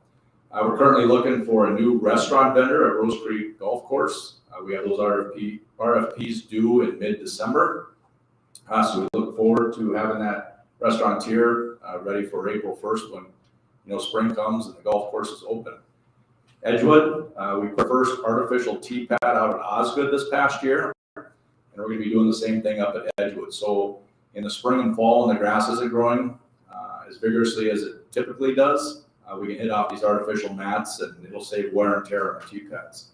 We're currently looking for a new restaurant vendor at Rose Creek Golf Course. We have those RFPs due in mid-December. So we look forward to having that restaurateur ready for April 1st when spring comes and the golf course is open. Edgewood, we put first artificial tee pad out at Osgood this past year, and we're going to be doing the same thing up at Edgewood. So in the spring and fall, when the grass isn't growing as vigorously as it typically does, we can hit off these artificial mats, and it'll save wear and tear on our tee pads.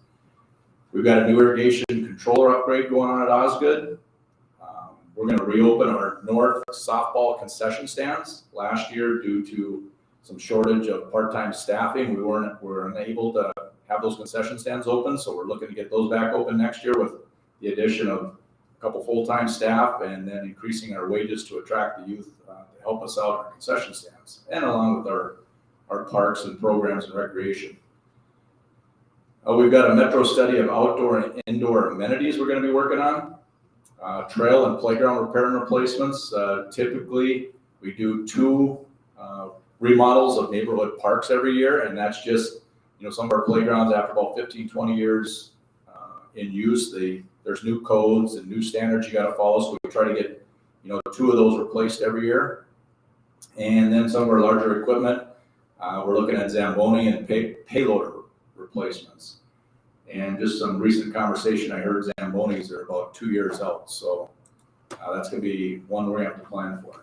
We've got a new irrigation controller upgrade going on at Osgood. We're going to reopen our north softball concession stands. Last year, due to some shortage of part-time staffing, we were unable to have those concession stands open, so we're looking to get those back open next year with the addition of a couple full-time staff and then increasing our wages to attract the youth to help us out in our concession stands, and along with our parks and programs and recreation. We've got a metro study of outdoor and indoor amenities we're going to be working on. Trail and playground repair and replacements. Typically, we do 2 remodels of neighborhood parks every year, and that's just, some of our playgrounds after about 15, 20 years in use, there's new codes and new standards you got to follow, so we try to get, 2 of those replaced every year. And then some of our larger equipment, we're looking at Zamboni and payloader replacements. And just some recent conversation, I heard Zambonis are about 2 years out, so that's going to be one we're going to have to plan for.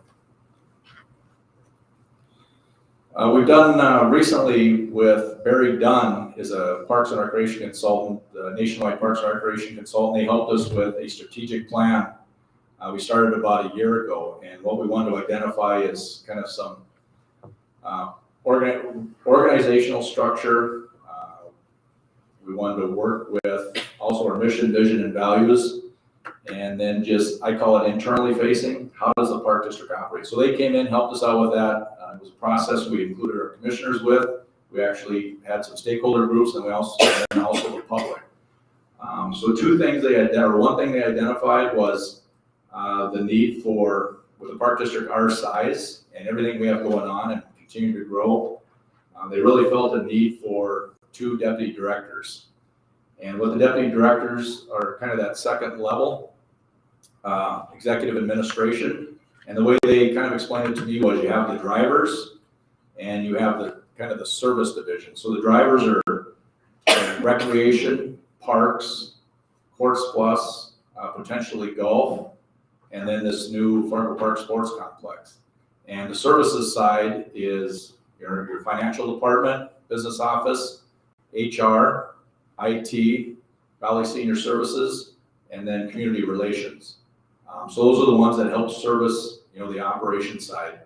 We've done recently with Barry Dunn, is a Parks and Recreation consultant, the nationwide Parks and Recreation consultant. They helped us with a strategic plan. We started about a year ago, and what we wanted to identify is kind of some organizational structure. We wanted to work with also our mission, vision, and values, and then I call it internally facing. How does the park district operate? So they came in, helped us out with that. It was a process we included our commissioners with. We actually had some stakeholder groups, and also the public. So 2 things one thing they identified was the need for, with a park district our size and everything we have going on and continue to grow, they really felt a need for 2 deputy directors. And what the deputy directors are kind of that second level, executive administration. And the way they kind of explained it to me was you have the drivers and you have the kind of the service division. So the drivers are recreation, parks, Courts Plus, potentially golf, and then this new Fargo Park Sports Complex. And the services side is your financial department, business office, HR, IT, Valley Senior Services, and then community relations. So those are the ones that help service, the operation side.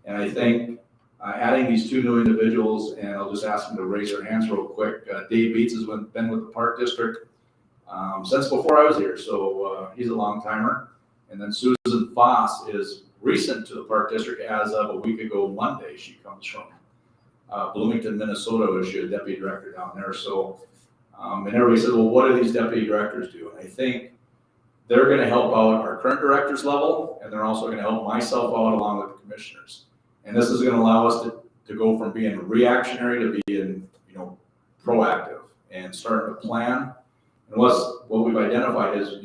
And I think adding these two new individuals, and I'll just ask them to raise their hands real quick. Dave Beets has been with the Park District since before I was here, so he's a long timer. And then Susan Foss is recent to the Park District as of a week ago Monday. She comes from Bloomington, Minnesota, was she a deputy director down there. So, and everybody says, well, what do these deputy directors do? And I think they're going to help out our current directors level, and they're also going to help myself out along with the commissioners. And this is going to allow us to go from being reactionary to being, proactive and starting to plan. And what we've identified is,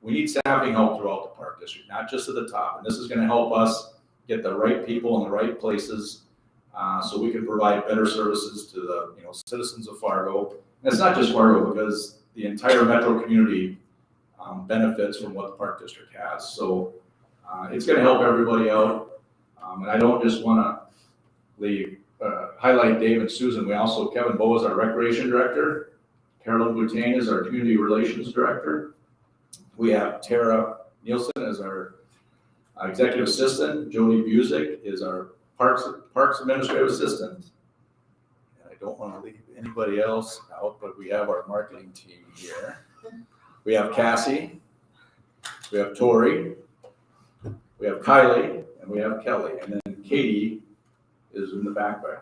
we need staffing help throughout the Park District, not just at the top. And this is going to help us get the right people in the right places, so we can provide better services to the, citizens of Fargo. And it's not just Fargo, because the entire metro community benefits from what the Park District has. So it's going to help everybody out. And I don't just want to highlight Dave and Susan. We also, Kevin Bowe is our recreation director. Carolyn Boutain is our community relations director. We have Tara Nielsen as our executive assistant. Jody Busick is our parks administrative assistant. And I don't want to leave anybody else out, but we have our marketing team here. We have Cassie, we have Tori, we have Kylie, and we have Kelly. And then Katie is in the back there.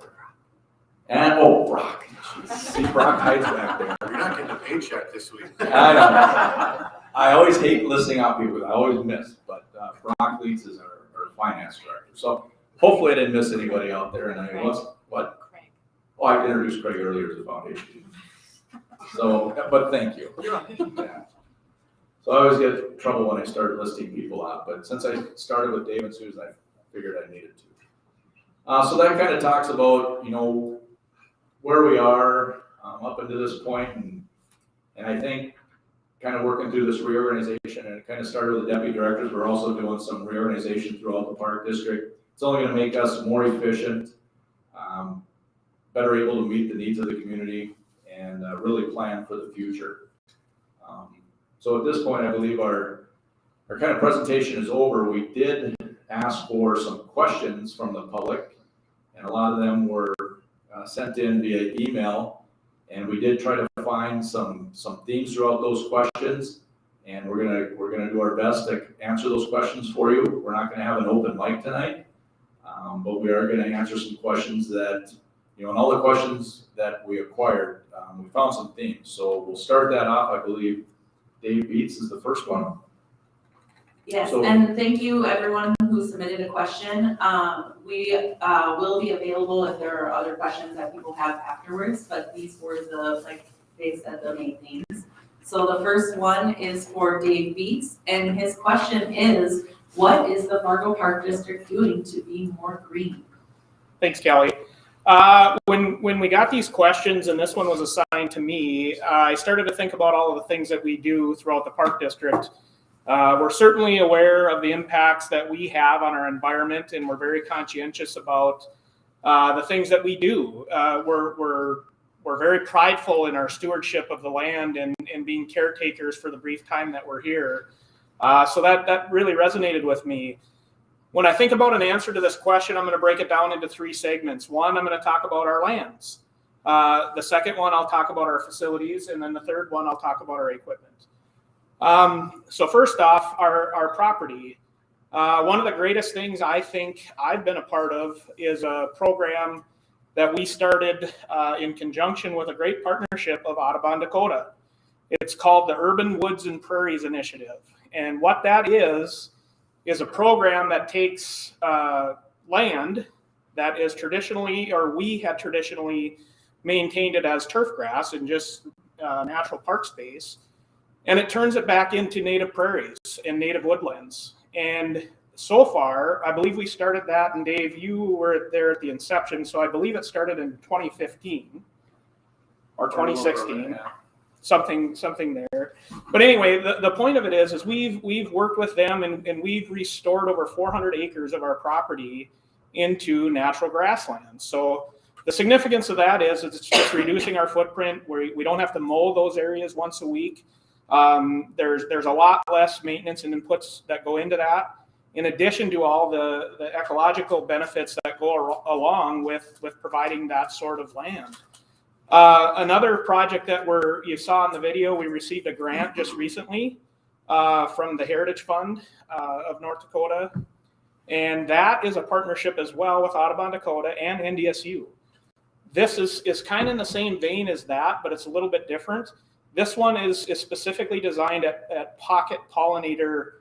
And, Brock. See, Brock hides back there. You're not getting a paycheck this week. I know. I always hate listing out people. I always miss. But Brock Leeds is our finance director. So hopefully I didn't miss anybody out there. And I was, what? Craig. Oh, I introduced Craig earlier as the foundation. So, but thank you. Yeah. So I always get trouble when I start listing people out. But since I started with Dave and Susan, I figured I needed to. So that kind of talks about, where we are up until this point, and I think kind of working through this reorganization, and it kind of started with the deputy directors. We're also doing some reorganization throughout the Park District. It's only going to make us more efficient, better able to meet the needs of the community, and really plan for the future. So at this point, I believe our kind of presentation is over. We did ask for some questions from the public, and a lot of them were sent in via email, and we did try to find some themes throughout those questions, and we're gonna do our best to answer those questions for you. We're not gonna have an open mic tonight, but we are gonna answer some questions that, and all the questions that we acquired, we found some themes. So we'll start that off. I believe Dave Beets is the first one. Yes, So- and thank you everyone who submitted a question. We will be available if there are other questions that people have afterwards, but these were like they said, the main themes. So the first one is for Dave Beets, and his question is, what is the Fargo Park District doing to be more green? Thanks, Kelly. When we got these questions, and this one was assigned to me, I started to think about all of the things that we do throughout the Park District. We're certainly aware of the impacts that we have on our environment, and we're very conscientious about the things that we do. We're very prideful in our stewardship of the land and being caretakers for the brief time that we're here. So that really resonated with me. When I think about an answer to this question, I'm going to break it down into three segments. One, I'm going to talk about our lands. The second one, I'll talk about our facilities. And then the third one, I'll talk about our equipment. So first off, our property. One of the greatest things I think I've been a part of is a program that we started in conjunction with a great partnership of Audubon, Dakota. It's called the Urban Woods and Prairies Initiative. And what that is a program that takes land that is traditionally, or we had traditionally maintained it as turf grass and just natural park space, and it turns it back into native prairies and native woodlands. And so far, I believe we started that, and Dave, you were there at the inception, so I believe it started in 2015 or 2016. something there. But anyway, the point of it is we've worked with them and we've restored over 400 acres of our property into natural grasslands. So the significance of that is it's just reducing our footprint. We don't have to mow those areas once a week. There's a lot less maintenance and inputs that go into that, in addition to all the ecological benefits that go along with providing that sort of land. Another project that you saw in the video, we received a grant just recently from the Heritage Fund of North Dakota. And that is a partnership as well with Audubon Dakota and NDSU. This is kind of in the same vein as that, but it's a little bit different. This one is specifically designed at pocket pollinator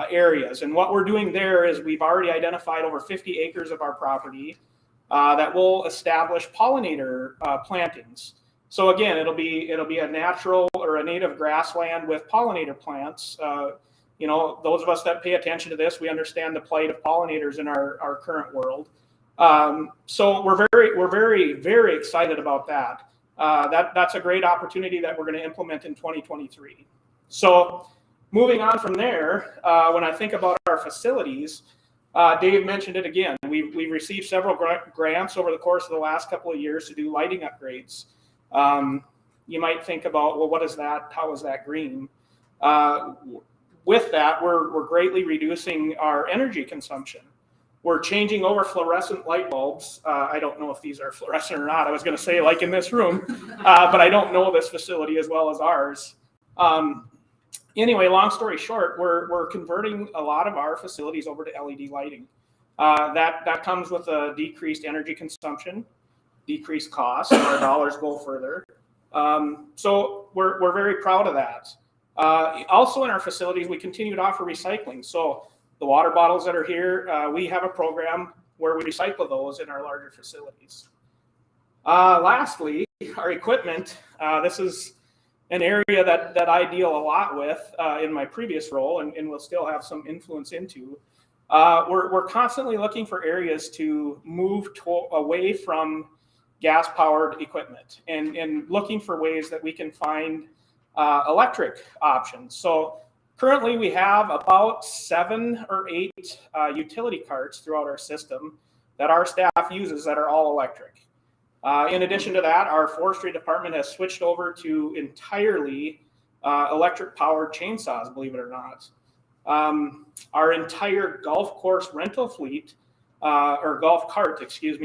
areas. And what we're doing there is we've already identified over 50 acres of our property that will establish pollinator plantings. So again, it'll be a natural or a native grassland with pollinator plants. Those of us that pay attention to this, we understand the plight of pollinators in our current world. So we're very, very excited about that. That's a great opportunity that we're going to implement in 2023. So moving on from there, when I think about our facilities, Dave mentioned it again. We've received several grants over the course of the last couple of years to do lighting upgrades. You might think about, well, what is that? How is that green? With that, we're greatly reducing our energy consumption. We're changing over fluorescent light bulbs. I don't know if these are fluorescent or not. I was going to say like in this room, but I don't know this facility as well as ours. Anyway, long story short, we're converting a lot of our facilities over to LED lighting. That comes with a decreased energy consumption, decreased cost, and our dollars go further. So we're very proud of that. Also in our facilities, we continue to offer recycling. So the water bottles that are here, we have a program where we recycle those in our larger facilities. Lastly, our equipment. This is an area that I deal a lot with in my previous role and will still have some influence into. We're constantly looking for areas to move away from gas-powered equipment and looking for ways that we can find electric options. So currently we have about 7 or 8 utility carts throughout our system that our staff uses that are all electric. In addition to that, our forestry department has switched over to entirely electric powered chainsaws, believe it or not. Our entire golf course rental fleet, or golf cart,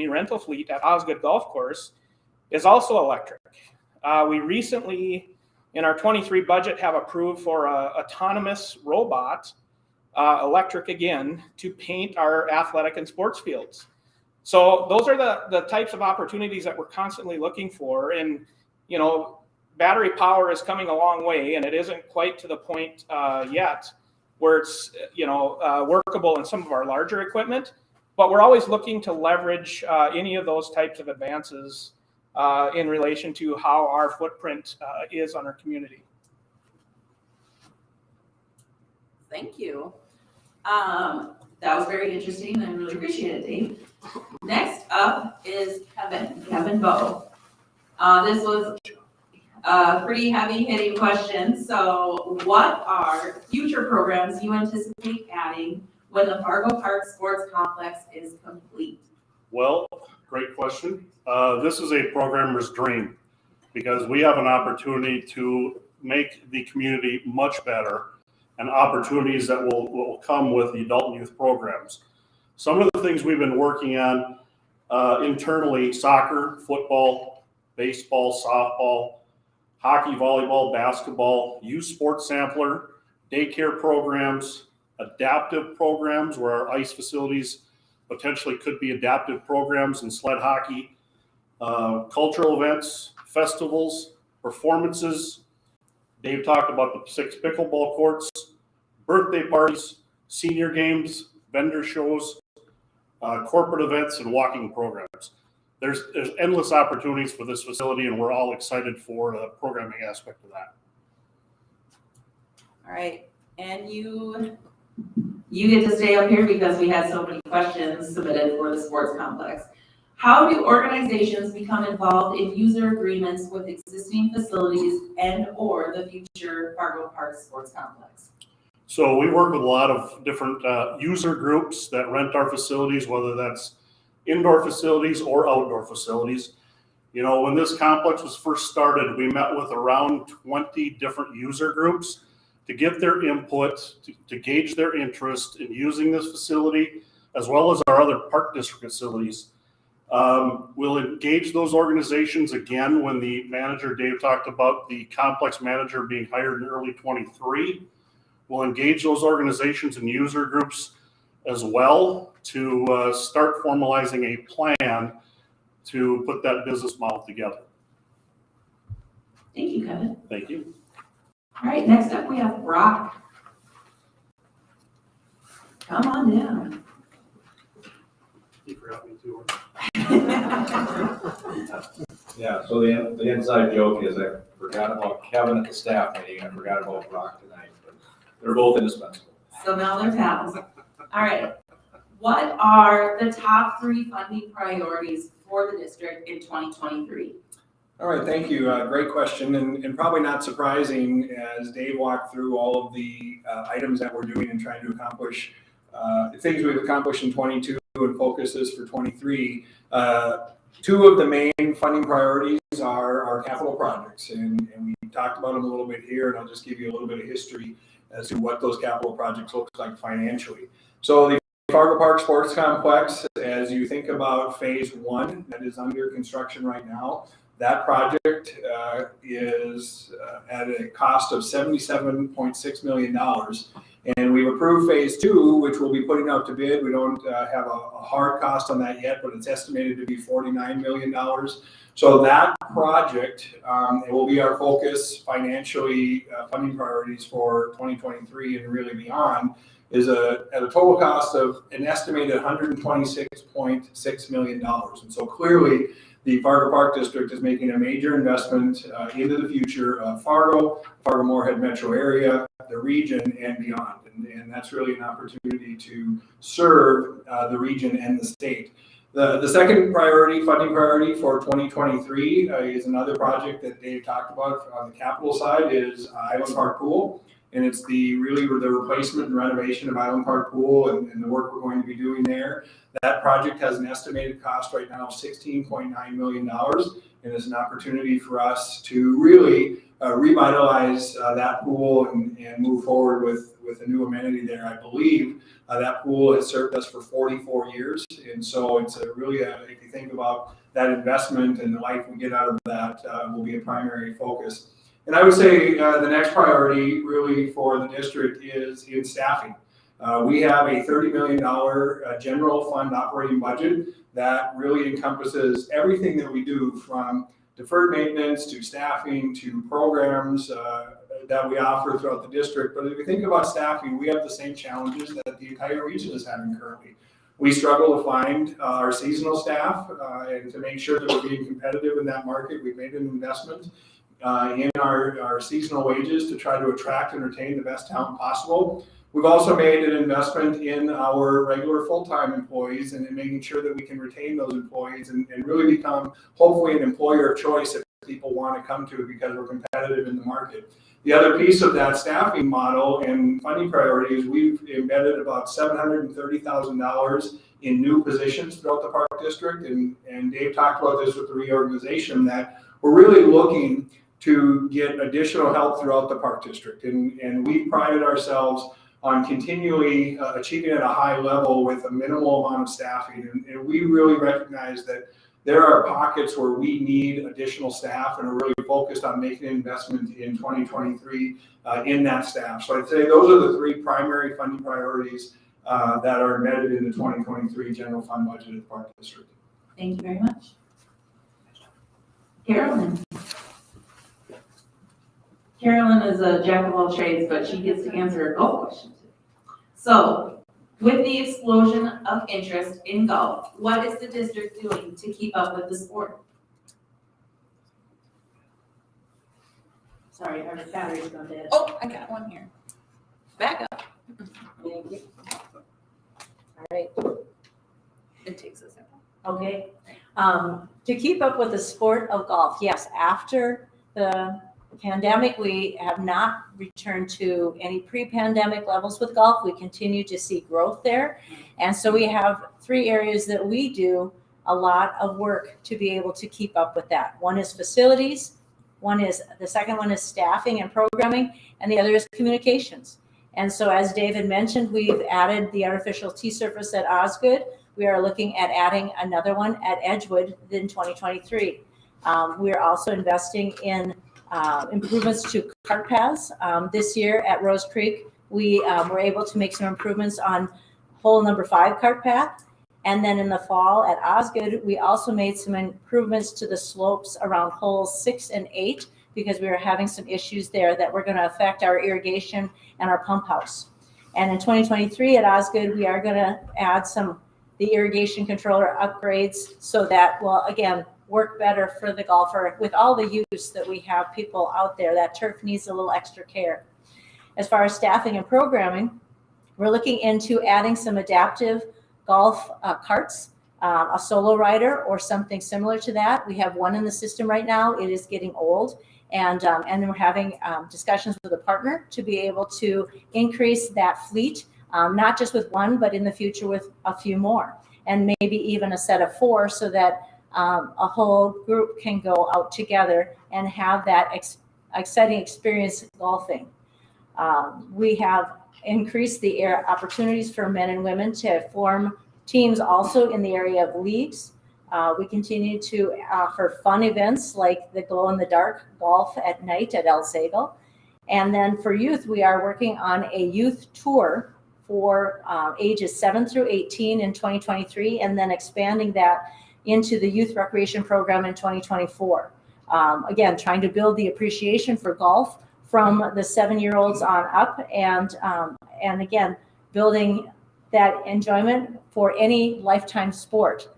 rental fleet at Osgood Golf Course is also electric. We recently, in our 23 budget, have approved for an autonomous robot, electric again, to paint our athletic and sports fields. So those are the types of opportunities that we're constantly looking for. And, battery power is coming a long way, and it isn't quite to the point yet where it's, workable in some of our larger equipment. But we're always looking to leverage any of those types of advances in relation to how our footprint is on our community. Thank you. That was very interesting. I really appreciate it, Dave. Next up is Kevin Bowe. This was a pretty heavy-hitting question. So what are future programs you anticipate adding when the Fargo Park Sports Complex is complete? Well, great question. This is a programmer's dream because we have an opportunity to make the community much better and opportunities that will come with the adult and youth programs. Some of the things we've been working on internally: soccer, football, baseball, softball, hockey, volleyball, basketball, youth sports sampler, daycare programs, adaptive programs where our ice facilities potentially could be adaptive programs in sled hockey, cultural events, festivals, performances. Dave talked about the 6 pickleball courts, birthday parties, senior games, vendor shows, corporate events, and walking programs. There's endless opportunities for this facility, and we're all excited for the programming aspect of that. All right, and you get to stay up here because we had so many questions submitted for the sports complex. How do organizations become involved in user agreements with existing facilities and/or the future Fargo Park Sports Complex? So we work with a lot of different user groups that rent our facilities, whether that's indoor facilities or outdoor facilities. You know, when this complex was first started, we met with around 20 different user groups to get their input, to gauge their interest in using this facility, as well as our other park district facilities. We'll engage those organizations again when the manager, Dave talked about the complex manager being hired in early 23. We'll engage those organizations and user groups as well to start formalizing a plan to put that business model together. Thank you, Kevin. Thank you. All right, next up we have Brock. Come on down. You forgot me too. Yeah, so the inside joke is I forgot about Kevin at the staff meeting, I forgot about Brock tonight, but they're both indispensable. So now there's pals. All right. What are the top 3 funding priorities for the district in 2023? All right, thank you. Great question, and probably not surprising as Dave walked through all of the items that we're doing and trying to accomplish, things we've accomplished in 22 and focuses for 23. 2 of the main funding priorities are our capital projects, and we talked about them a little bit here, and I'll just give you a little bit of history as to what those capital projects look like financially. So the Fargo Park Sports Complex, as you think about phase 1 that is under construction right now, that project is at a cost of $77.6 million. And we've approved phase 2, which we'll be putting out to bid. We don't have a hard cost on that yet, but it's estimated to be $49 million. So that project, it will be our focus financially, funding priorities for 2023 and really beyond, is at a total cost of an estimated $126.6 million. And so clearly, the Fargo Park District is making a major investment into the future of Fargo, Fargo-Moorhead metro area, the region, and beyond. And that's really an opportunity to serve the region and the state. The second priority, funding priority for 2023 is another project that Dave talked about on the capital side is Island Park Pool. And it's the replacement and renovation of Island Park Pool and the work we're going to be doing there. That project has an estimated cost right now of $16.9 million, and is an opportunity for us to really revitalize that pool and move forward with a new amenity there. I believe that pool has served us for 44 years, and so it's really if you think about that investment and the life we get out of that, will be a primary focus. And I would say the next priority really for the district is in staffing. We have a $30 million general fund operating budget that really encompasses everything that we do, from deferred maintenance to staffing to programs that we offer throughout the district. But if we think about staffing, we have the same challenges that the entire region is having currently. We struggle to find our seasonal staff and to make sure that we're being competitive in that market. We've made an investment in our seasonal wages to try to attract and retain the best talent possible. We've also made an investment in our regular full-time employees and in making sure that we can retain those employees and really become hopefully an employer of choice that people want to come to because we're competitive in the market. The other piece of that staffing model and funding priorities, we've embedded about $730,000 in new positions throughout the Park District. And Dave talked about this with the reorganization, that we're really looking to get additional help throughout the Park District. And we've prided ourselves on continually achieving at a high level with a minimal amount of staffing. And we really recognize that there are pockets where we need additional staff, and are really focused on making an investment in 2023 in that staff. So I'd say those are the 3 primary funding priorities that are embedded in the 2023 general fund budget of the Park District. Thank you very much. Carolyn. Carolyn is a jack of all trades, but she gets to answer a golf question too. So, with the explosion of interest in golf, what is the district doing to keep up with the sport? Sorry, our battery's gone dead. Oh, I got one here. Back up. Thank you. All right. It takes a second. Okay. To keep up with the sport of golf, yes, after the pandemic, we have not returned to any pre-pandemic levels with golf. We continue to see growth there. And so we have 3 areas that we do a lot of work to be able to keep up with that. One is facilities, the second one is staffing and programming, and the other is communications. And so as David mentioned, we've added the artificial tee surface at Osgood. We are looking at adding another one at Edgewood in 2023. We are also investing in improvements to cart paths. This year at Rose Creek, we were able to make some improvements on hole number 5 cart path. And then in the fall at Osgood, we also made some improvements to the slopes around holes 6 and 8 because we were having some issues there that were going to affect our irrigation and our pump house. And in 2023 at Osgood, we are going to add the irrigation controller upgrades so that will, again, work better for the golfer. With all the use that we have people out there, that turf needs a little extra care. As far as staffing and programming, we're looking into adding some adaptive golf carts, a solo rider or something similar to that. We have one in the system right now. It is getting old. And then we're having discussions with a partner to be able to increase that fleet, not just with one, but in the future with a few more, and maybe even a set of 4 so that a whole group can go out together and have that exciting experience golfing. We have increase the opportunities for men and women to form teams also in the area of leagues. We continue to offer fun events like the glow-in-the-dark golf at night at El Zagel. And then for youth, we are working on a youth tour for ages 7 through 18 in 2023, and then expanding that into the youth recreation program in 2024. Again, trying to build the appreciation for golf from the 7-year-olds on up, and again, building that enjoyment for any lifetime sport,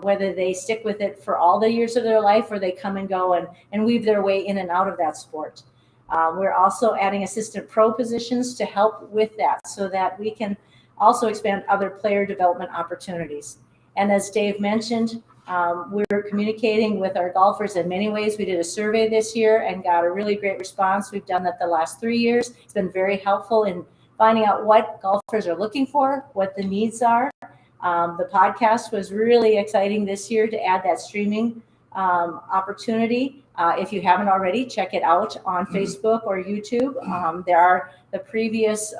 whether they stick with it for all the years of their life or they come and go and weave their way in and out of that sport. We're also adding assistant pro positions to help with that so that we can also expand other player development opportunities. And as Dave mentioned, we're communicating with our golfers in many ways. We did a survey this year and got a really great response. We've done that the last 3 years. It's been very helpful in finding out what golfers are looking for, what the needs are. The podcast was really exciting this year to add that streaming opportunity. If you haven't already, check it out on Facebook or YouTube. There are the previous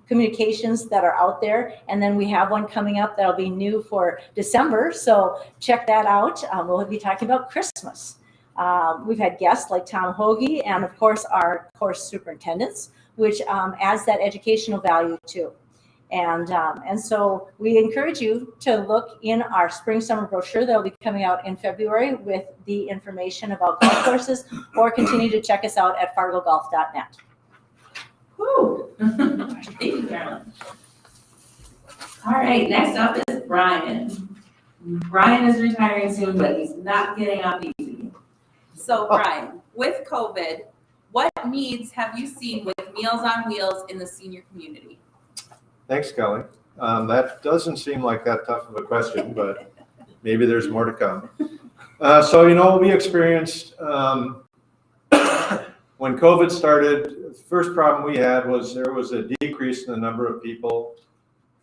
communications that are out there, and then we have one coming up that'll be new for December, so check that out. We'll be talking about Christmas. We've had guests like Tom Hoagie and of course our course superintendents, which adds that educational value too. And so we encourage you to look in our spring summer brochure that'll be coming out in February with the information about golf courses, or continue to check us out at fargogolf.net. Woo! Thank you, Carolyn. All right, next up is Brian. Brian is retiring soon, but he's not getting off easy. So Brian, with COVID, what needs have you seen with Meals on Wheels in the senior community? Thanks, Kelly. That doesn't seem like that tough of a question, but maybe there's more to come. So, we experienced, when COVID started, the first problem we had was there was a decrease in the number of people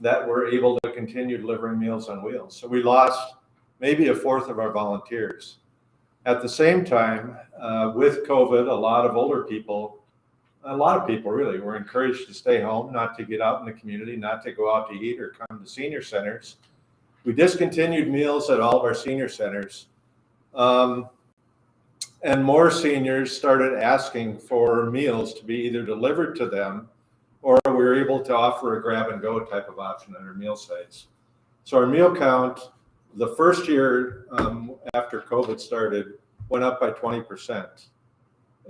that were able to continue delivering Meals on Wheels. So we lost maybe a fourth of our volunteers. At the same time, with COVID, a lot of people really were encouraged to stay home, not to get out in the community, not to go out to eat or come to senior centers. We discontinued meals at all of our senior centers. And more seniors started asking for meals to be either delivered to them, or we were able to offer a grab and go type of option at our meal sites. So our meal count, the first year after COVID started, went up by 20%.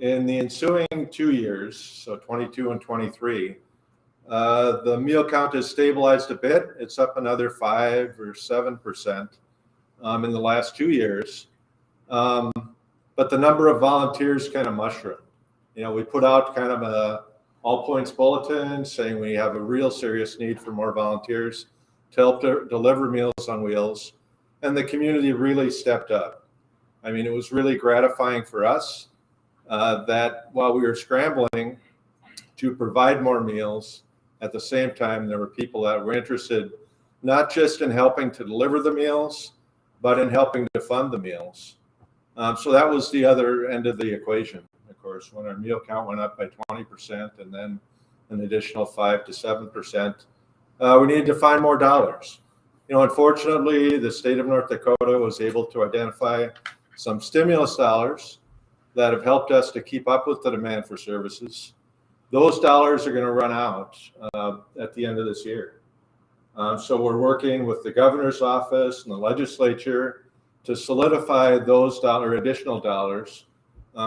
In the ensuing 2 years, so 22 and 23, the meal count has stabilized a bit. It's up another 5 or 7% in the last 2 years. But the number of volunteers kind of mushroomed. We put out kind of a all points bulletin saying we have a real serious need for more volunteers to help deliver Meals on Wheels. and the community really stepped up. I mean, it was really gratifying for us that while we were scrambling to provide more meals, at the same time, there were people that were interested not just in helping to deliver the meals, but in helping to fund the meals. So that was the other end of the equation, of course, when our meal count went up by 20% and then an additional 5 to 7%, we needed to find more dollars. You know, unfortunately, the state of North Dakota was able to identify some stimulus dollars that have helped us to keep up with the demand for services. Those dollars are going to run out at the end of this year. So we're working with the governor's office and the legislature to solidify those additional dollars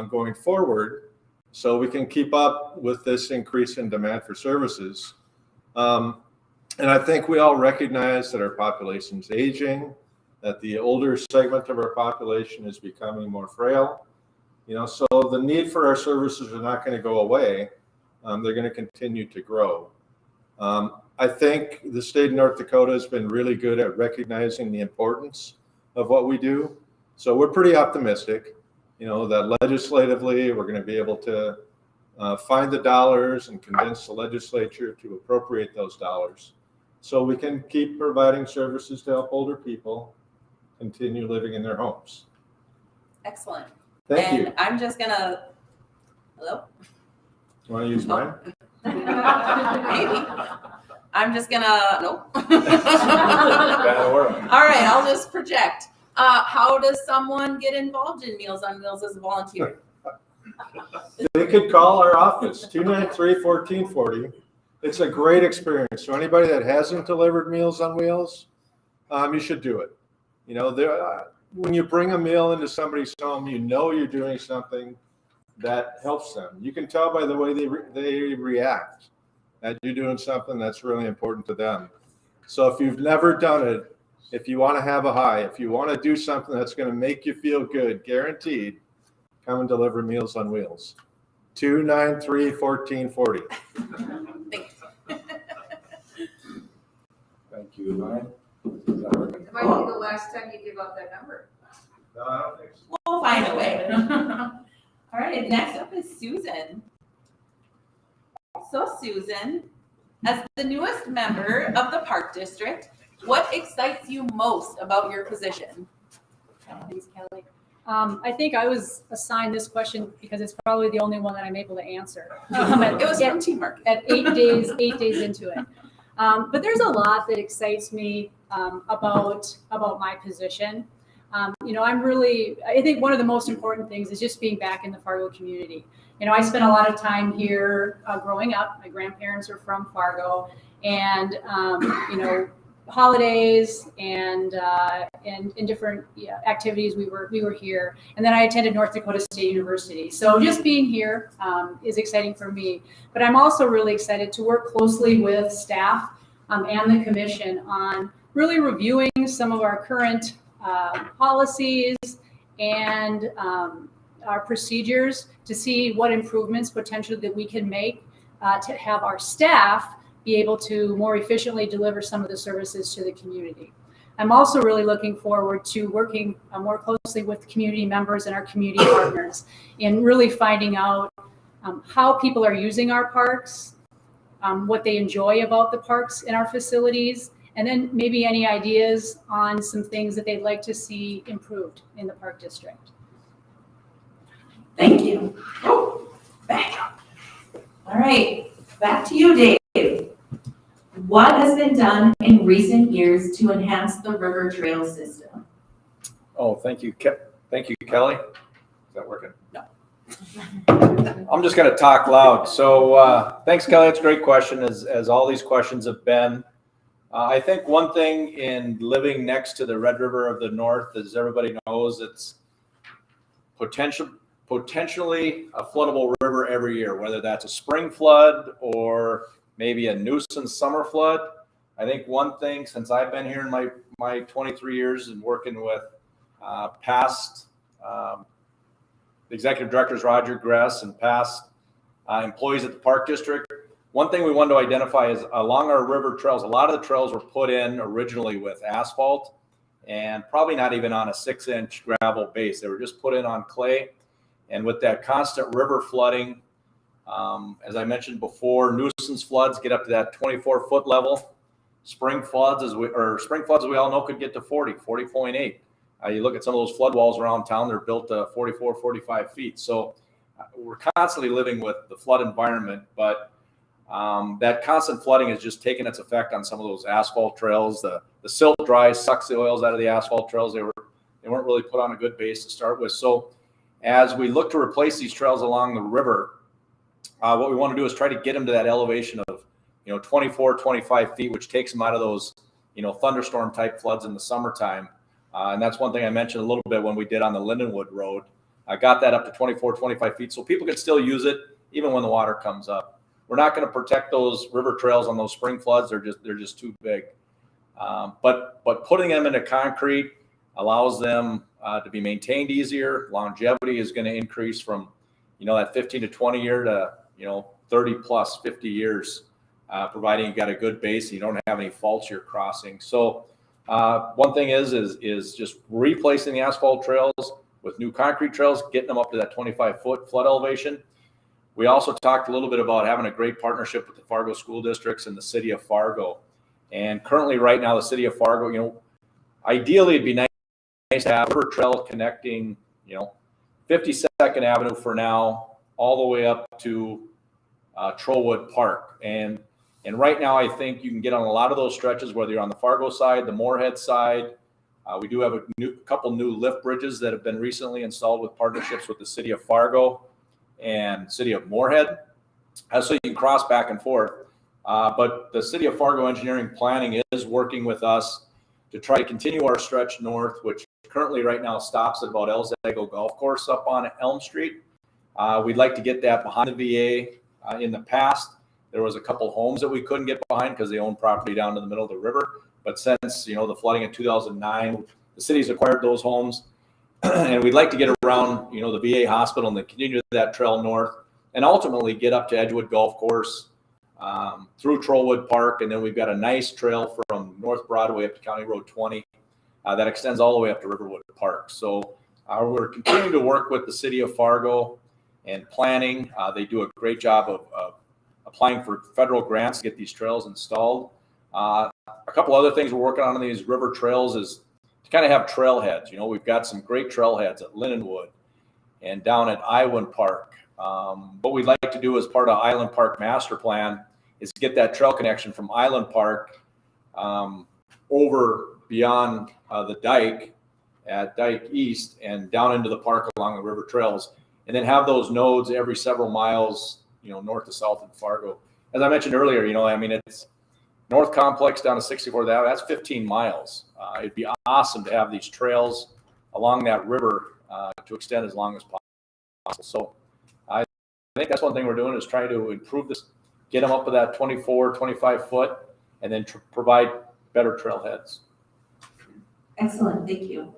going forward so we can keep up with this increase in demand for services. And I think we all recognize that our population is aging, that the older segment of our population is becoming more frail. You know, so the need for our services are not going to go away. They're going to continue to grow. I think the state of North Dakota has been really good at recognizing the importance of what we do. So we're pretty optimistic, you know, that legislatively we're going to be able to find the dollars and convince the legislature to appropriate those dollars so we can keep providing services to help older people continue living in their homes. Excellent. Thank you. And I'm just gonna, hello? Want to use mine? Maybe. I'm just gonna, nope. That'll work. All right, I'll just project. How does someone get involved in Meals on Wheels as a volunteer? They could call our office, 293-1440. It's a great experience. So anybody that hasn't delivered Meals on Wheels, you should do it. You know, when you bring a meal into somebody's home, you know you're doing something that helps them. You can tell by the way they react that you're doing something that's really important to them. So if you've never done it, if you want to have a high, if you want to do something that's going to make you feel good, guaranteed, come and deliver Meals on Wheels. 293-1440. Thanks. Thank you. Mine? Is that working? It might be the last time you give out that number. No, I don't think so. We'll find a way. All right, next up is Susan. So Susan, as the newest member of the Park District, what excites you most about your position? Thanks, Kelly. I think I was assigned this question because it's probably the only one that I'm able to answer. It was from Teamwork. At 8 days into it. But there's a lot that excites me about my position. You know, I think one of the most important things is just being back in the Fargo community. You know, I spent a lot of time here growing up. My grandparents are from Fargo, and you know, holidays and in different activities we were here. And then I attended North Dakota State University. So just being here is exciting for me. But I'm also really excited to work closely with staff and the commission on really reviewing some of our current policies and our procedures to see what improvements potentially that we can make to have our staff be able to more efficiently deliver some of the services to the community. I'm also really looking forward to working more closely with community members and our community partners in really finding out how people are using our parks, what they enjoy about the parks in our facilities, and then maybe any ideas on some things that they'd like to see improved in the Park District. Thank you. Oh, back up. All right, back to you, Dave. What has been done in recent years to enhance the river trail system? Oh, thank you, Kelly. Is that working? No. I'm just going to talk loud. So thanks, Kelly. It's a great question, as all these questions have been. I think one thing in living next to the Red River of the North, as everybody knows, it's potentially a floodable river every year, whether that's a spring flood or maybe a nuisance summer flood. I think one thing, since I've been here in my 23 years and working with past executive directors, Roger Gress, and past employees at the Park District, one thing we wanted to identify is along our river trails, a lot of the trails were put in originally with asphalt, and probably not even on a 6-inch gravel base. They were just put in on clay. And with that constant river flooding, as I mentioned before, nuisance floods get up to that 24-foot level. Spring floods, as we all know, could get to 40.8. You look at some of those flood walls around town, they're built to 44, 45 feet. So we're constantly living with the flood environment, but that constant flooding has just taken its effect on some of those asphalt trails. The silt dries, sucks the oils out of the asphalt trails. They weren't really put on a good base to start with. So as we look to replace these trails along the river, what we want to do is try to get them to that elevation of 24, 25 feet, which takes them out of those thunderstorm type floods in the summertime. And that's one thing I mentioned a little bit when we did on the Lindenwood Road. I got that up to 24, 25 feet so people can still use it even when the water comes up. We're not going to protect those river trails on those spring floods. They're just too big. But putting them into concrete allows them to be maintained easier. Longevity is going to increase from that 15 to 20 year to 30 plus 50 years, providing you got a good base and you don't have any faults you're crossing. So one thing is just replacing the asphalt trails with new concrete trails, getting them up to that 25-foot flood elevation. We also talked a little bit about having a great partnership with the Fargo school districts and the city of Fargo. And currently right now, the city of Fargo, ideally it'd be nice to have a river trail connecting, 52nd Avenue for now, all the way up to Trollwood Park. And right now, I think you can get on a lot of those stretches, whether you're on the Fargo side, the Moorhead side. We do have a couple new lift bridges that have been recently installed with partnerships with the city of Fargo and city of Moorhead, so you can cross back and forth. But the city of Fargo Engineering Planning is working with us to try to continue our stretch north, which currently right now stops at about El Zago Golf Course up on Elm Street. We'd like to get that behind the VA. In the past, there was a couple homes that we couldn't get behind because they own property down in the middle of the river. But since, the flooding in 2009, the city's acquired those homes. And we'd like to get around, the VA hospital and then continue that trail north and ultimately get up to Edgewood Golf Course, through Trollwood Park. And then we've got a nice trail from North Broadway up to County Road 20 that extends all the way up to Riverwood Park. So we're continuing to work with the city of Fargo and planning. They do a great job of applying for federal grants to get these trails installed. A couple other things we're working on these river trails is to kind of have trailheads. We've got some great trailheads at Lindenwood and down at Iwan Park. What we'd like to do as part of Island Park Master Plan is get that trail connection from Island Park over beyond the dike at Dike East and down into the park along the river trails, and then have those nodes every several miles, north to south in Fargo. As I mentioned earlier, it's North Complex down to 64th Avenue. That's 15 miles. It'd be awesome to have these trails along that river to extend as long as possible. So I think that's one thing we're doing is trying to improve this, get them up to that 24, 25 foot, and then provide better trailheads. Excellent, thank you.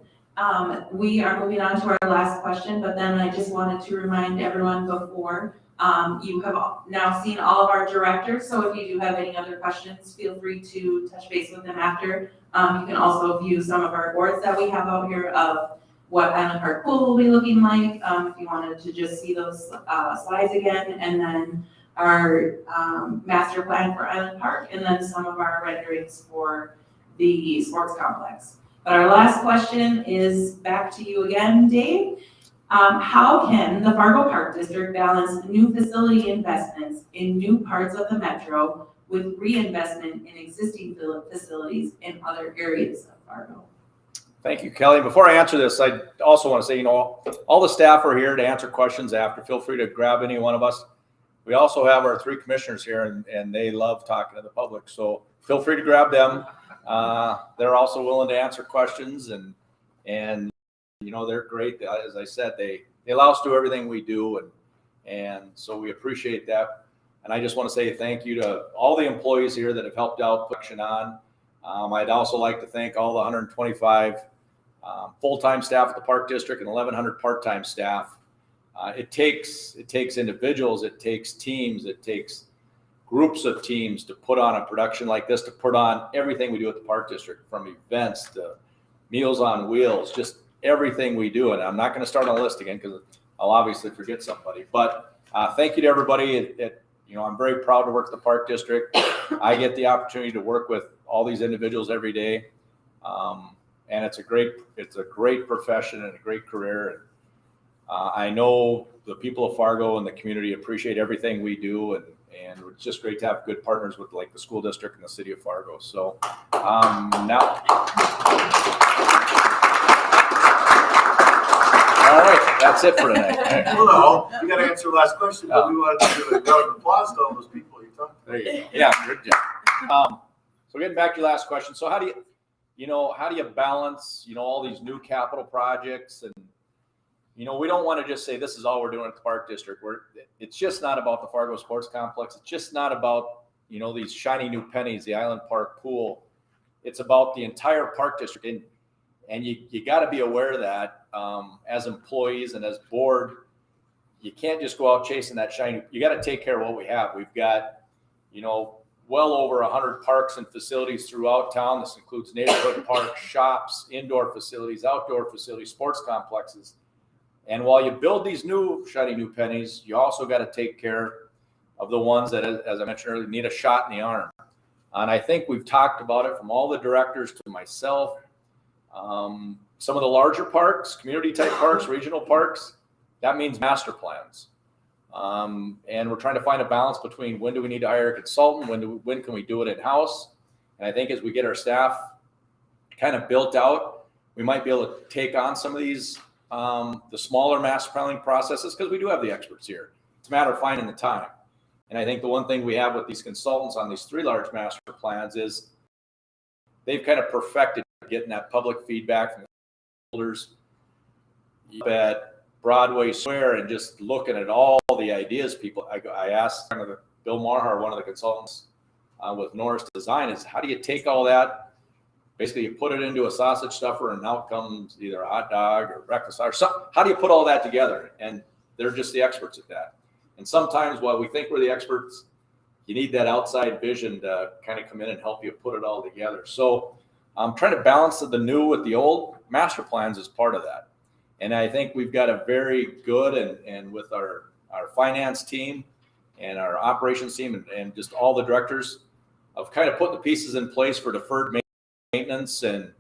We are moving on to our last question, but then I just wanted to remind everyone before, you have now seen all of our directors, so if you do have any other questions, feel free to touch base with them after. You can also view some of our boards that we have out here of what Island Park Pool will be looking like, if you wanted to just see those slides again, and then our master plan for Island Park, and then some of our renderings for the sports complex. But our last question is back to you again, Dave. How can the Fargo Park District balance new facility investments in new parts of the metro with reinvestment in existing facilities in other areas of Fargo? Thank you, Kelly. Before I answer this, I also want to say, all the staff are here to answer questions after. Feel free to grab any one of us. We also have our 3 commissioners here, and they love talking to the public. So feel free to grab them. They're also willing to answer questions, and they're great. As I said, they allow us to do everything we do, and so we appreciate that. And I just want to say thank you to all the employees here that have helped out pushing on. I'd also like to thank all the 125 full-time staff at the Park District and 1,100 part-time staff. It takes individuals, it takes teams, it takes groups of teams to put on a production like this, to put on everything we do at the Park District, from events to Meals on Wheels, just everything we do. And I'm not going to start on a list again because I'll obviously forget somebody. But thank you to everybody. I'm very proud to work at the Park District. I get the opportunity to work with all these individuals every day. And it's a great profession and a great career. I know the people of Fargo and the community appreciate everything we do, and it's just great to have good partners with like the school district and the city of Fargo. So now, all right, that's it for tonight. Well, no, you got to answer the last question, but we wanted to do a round of applause to all those people you talked to. There you go. Yeah, good job. So getting back to your last question. So how do you balance, all these new capital projects? And, we don't want to just say this is all we're doing at the Park District. It's just not about the Fargo Sports Complex. It's just not about, these shiny new pennies, the Island Park pool. It's about the entire Park District. And you got to be aware of that as employees and as board. You can't just go out chasing that shiny. You got to take care of what we have. We've got, well over 100 parks and facilities throughout town. This includes neighborhood parks, shops, indoor facilities, outdoor facilities, sports complexes. And while you build these shiny new pennies, you also got to take care of the ones that, as I mentioned earlier, need a shot in the arm. And I think we've talked about it from all the directors to myself. Some of the larger parks, community type parks, regional parks, that means master plans. And we're trying to find a balance between when do we need to hire a consultant, when can we do it in-house. And I think as we get our staff kind of built out, we might be able to take on some of these, the smaller master planning processes, because we do have the experts here. It's a matter of finding the time. And I think the one thing we have with these consultants on these 3 large master plans is they've kind of perfected getting that public feedback from the holders at Broadway Square and just looking at all the ideas people. I asked Bill Marhar, one of the consultants with Norris Design, is how do you take all that? Basically, you put it into a sausage stuffer and out comes either a hot dog or breakfast or something. How do you put all that together? And they're just the experts at that. And sometimes while we think we're the experts, you need that outside vision to kind of come in and help you put it all together. So I'm trying to balance the new with the old. Master plans is part of that. And I think we've got a very good and with our finance team and our operations team and just all the directors of kind of putting the pieces in place for deferred maintenance. And,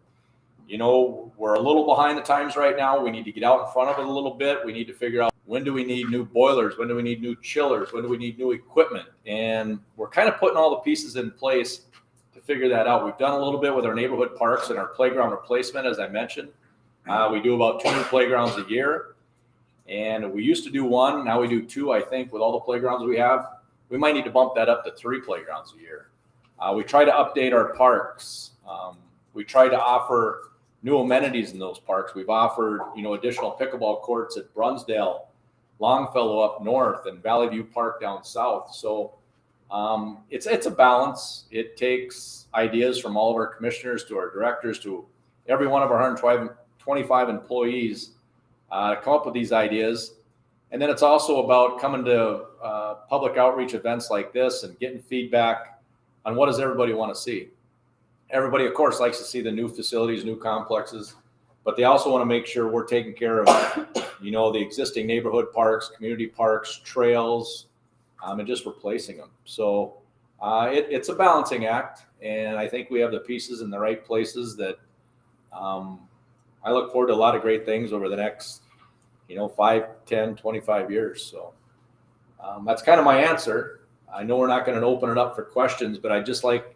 we're a little behind the times right now. We need to get out in front of it a little bit. We need to figure out when do we need new boilers? When do we need new chillers? When do we need new equipment? And we're kind of putting all the pieces in place to figure that out. We've done a little bit with our neighborhood parks and our playground replacement, as I mentioned. We do about 2 new playgrounds a year, and we used to do 1. Now we do 2, I think, with all the playgrounds we have. We might need to bump that up to 3 playgrounds a year. We try to update our parks. We try to offer new amenities in those parks. We've offered, additional pickleball courts at Brunsdale, Longfellow up north, and Valley View Park down south. So it's a balance. It takes ideas from all of our commissioners to our directors to every one of our 125 employees to come up with these ideas. And then it's also about coming to public outreach events like this and getting feedback on what does everybody want to see. Everybody, of course, likes to see the new facilities, new complexes, but they also want to make sure we're taking care of, the existing neighborhood parks, community parks, trails, and just replacing them. So it's a balancing act, and I think we have the pieces in the right places that I look forward to a lot of great things over the next, 5, 10, 25 years. So that's kind of my answer. I know we're not going to open it up for questions, but I just like,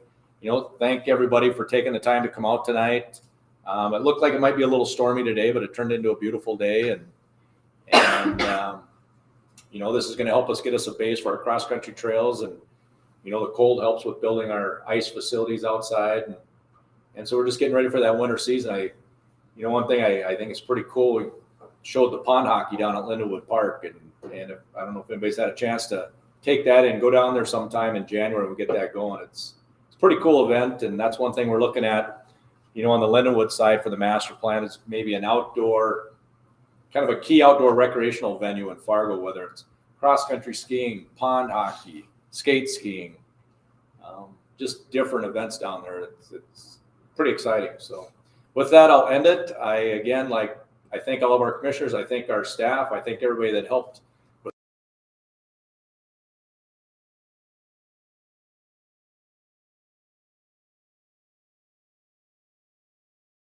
thank everybody for taking the time to come out tonight. It looked like it might be a little stormy today, but it turned into a beautiful day. And this is going to help us get us a base for our cross-country trails. And, the cold helps with building our ice facilities outside. And so we're just getting ready for that winter season. One thing I think is pretty cool, we showed the pond hockey down at Lindenwood Park. And I don't know if anybody's had a chance to take that and go down there sometime in January and get that going. It's a pretty cool event. And that's one thing we're looking at, on the Lindenwood side for the master plan is maybe an outdoor, kind of a key outdoor recreational venue in Fargo, whether it's cross-country skiing, pond hockey, skate skiing, just different events down there. It's pretty exciting. So with that, I'll end it. I thank all of our commissioners. I thank our staff. I thank everybody that helped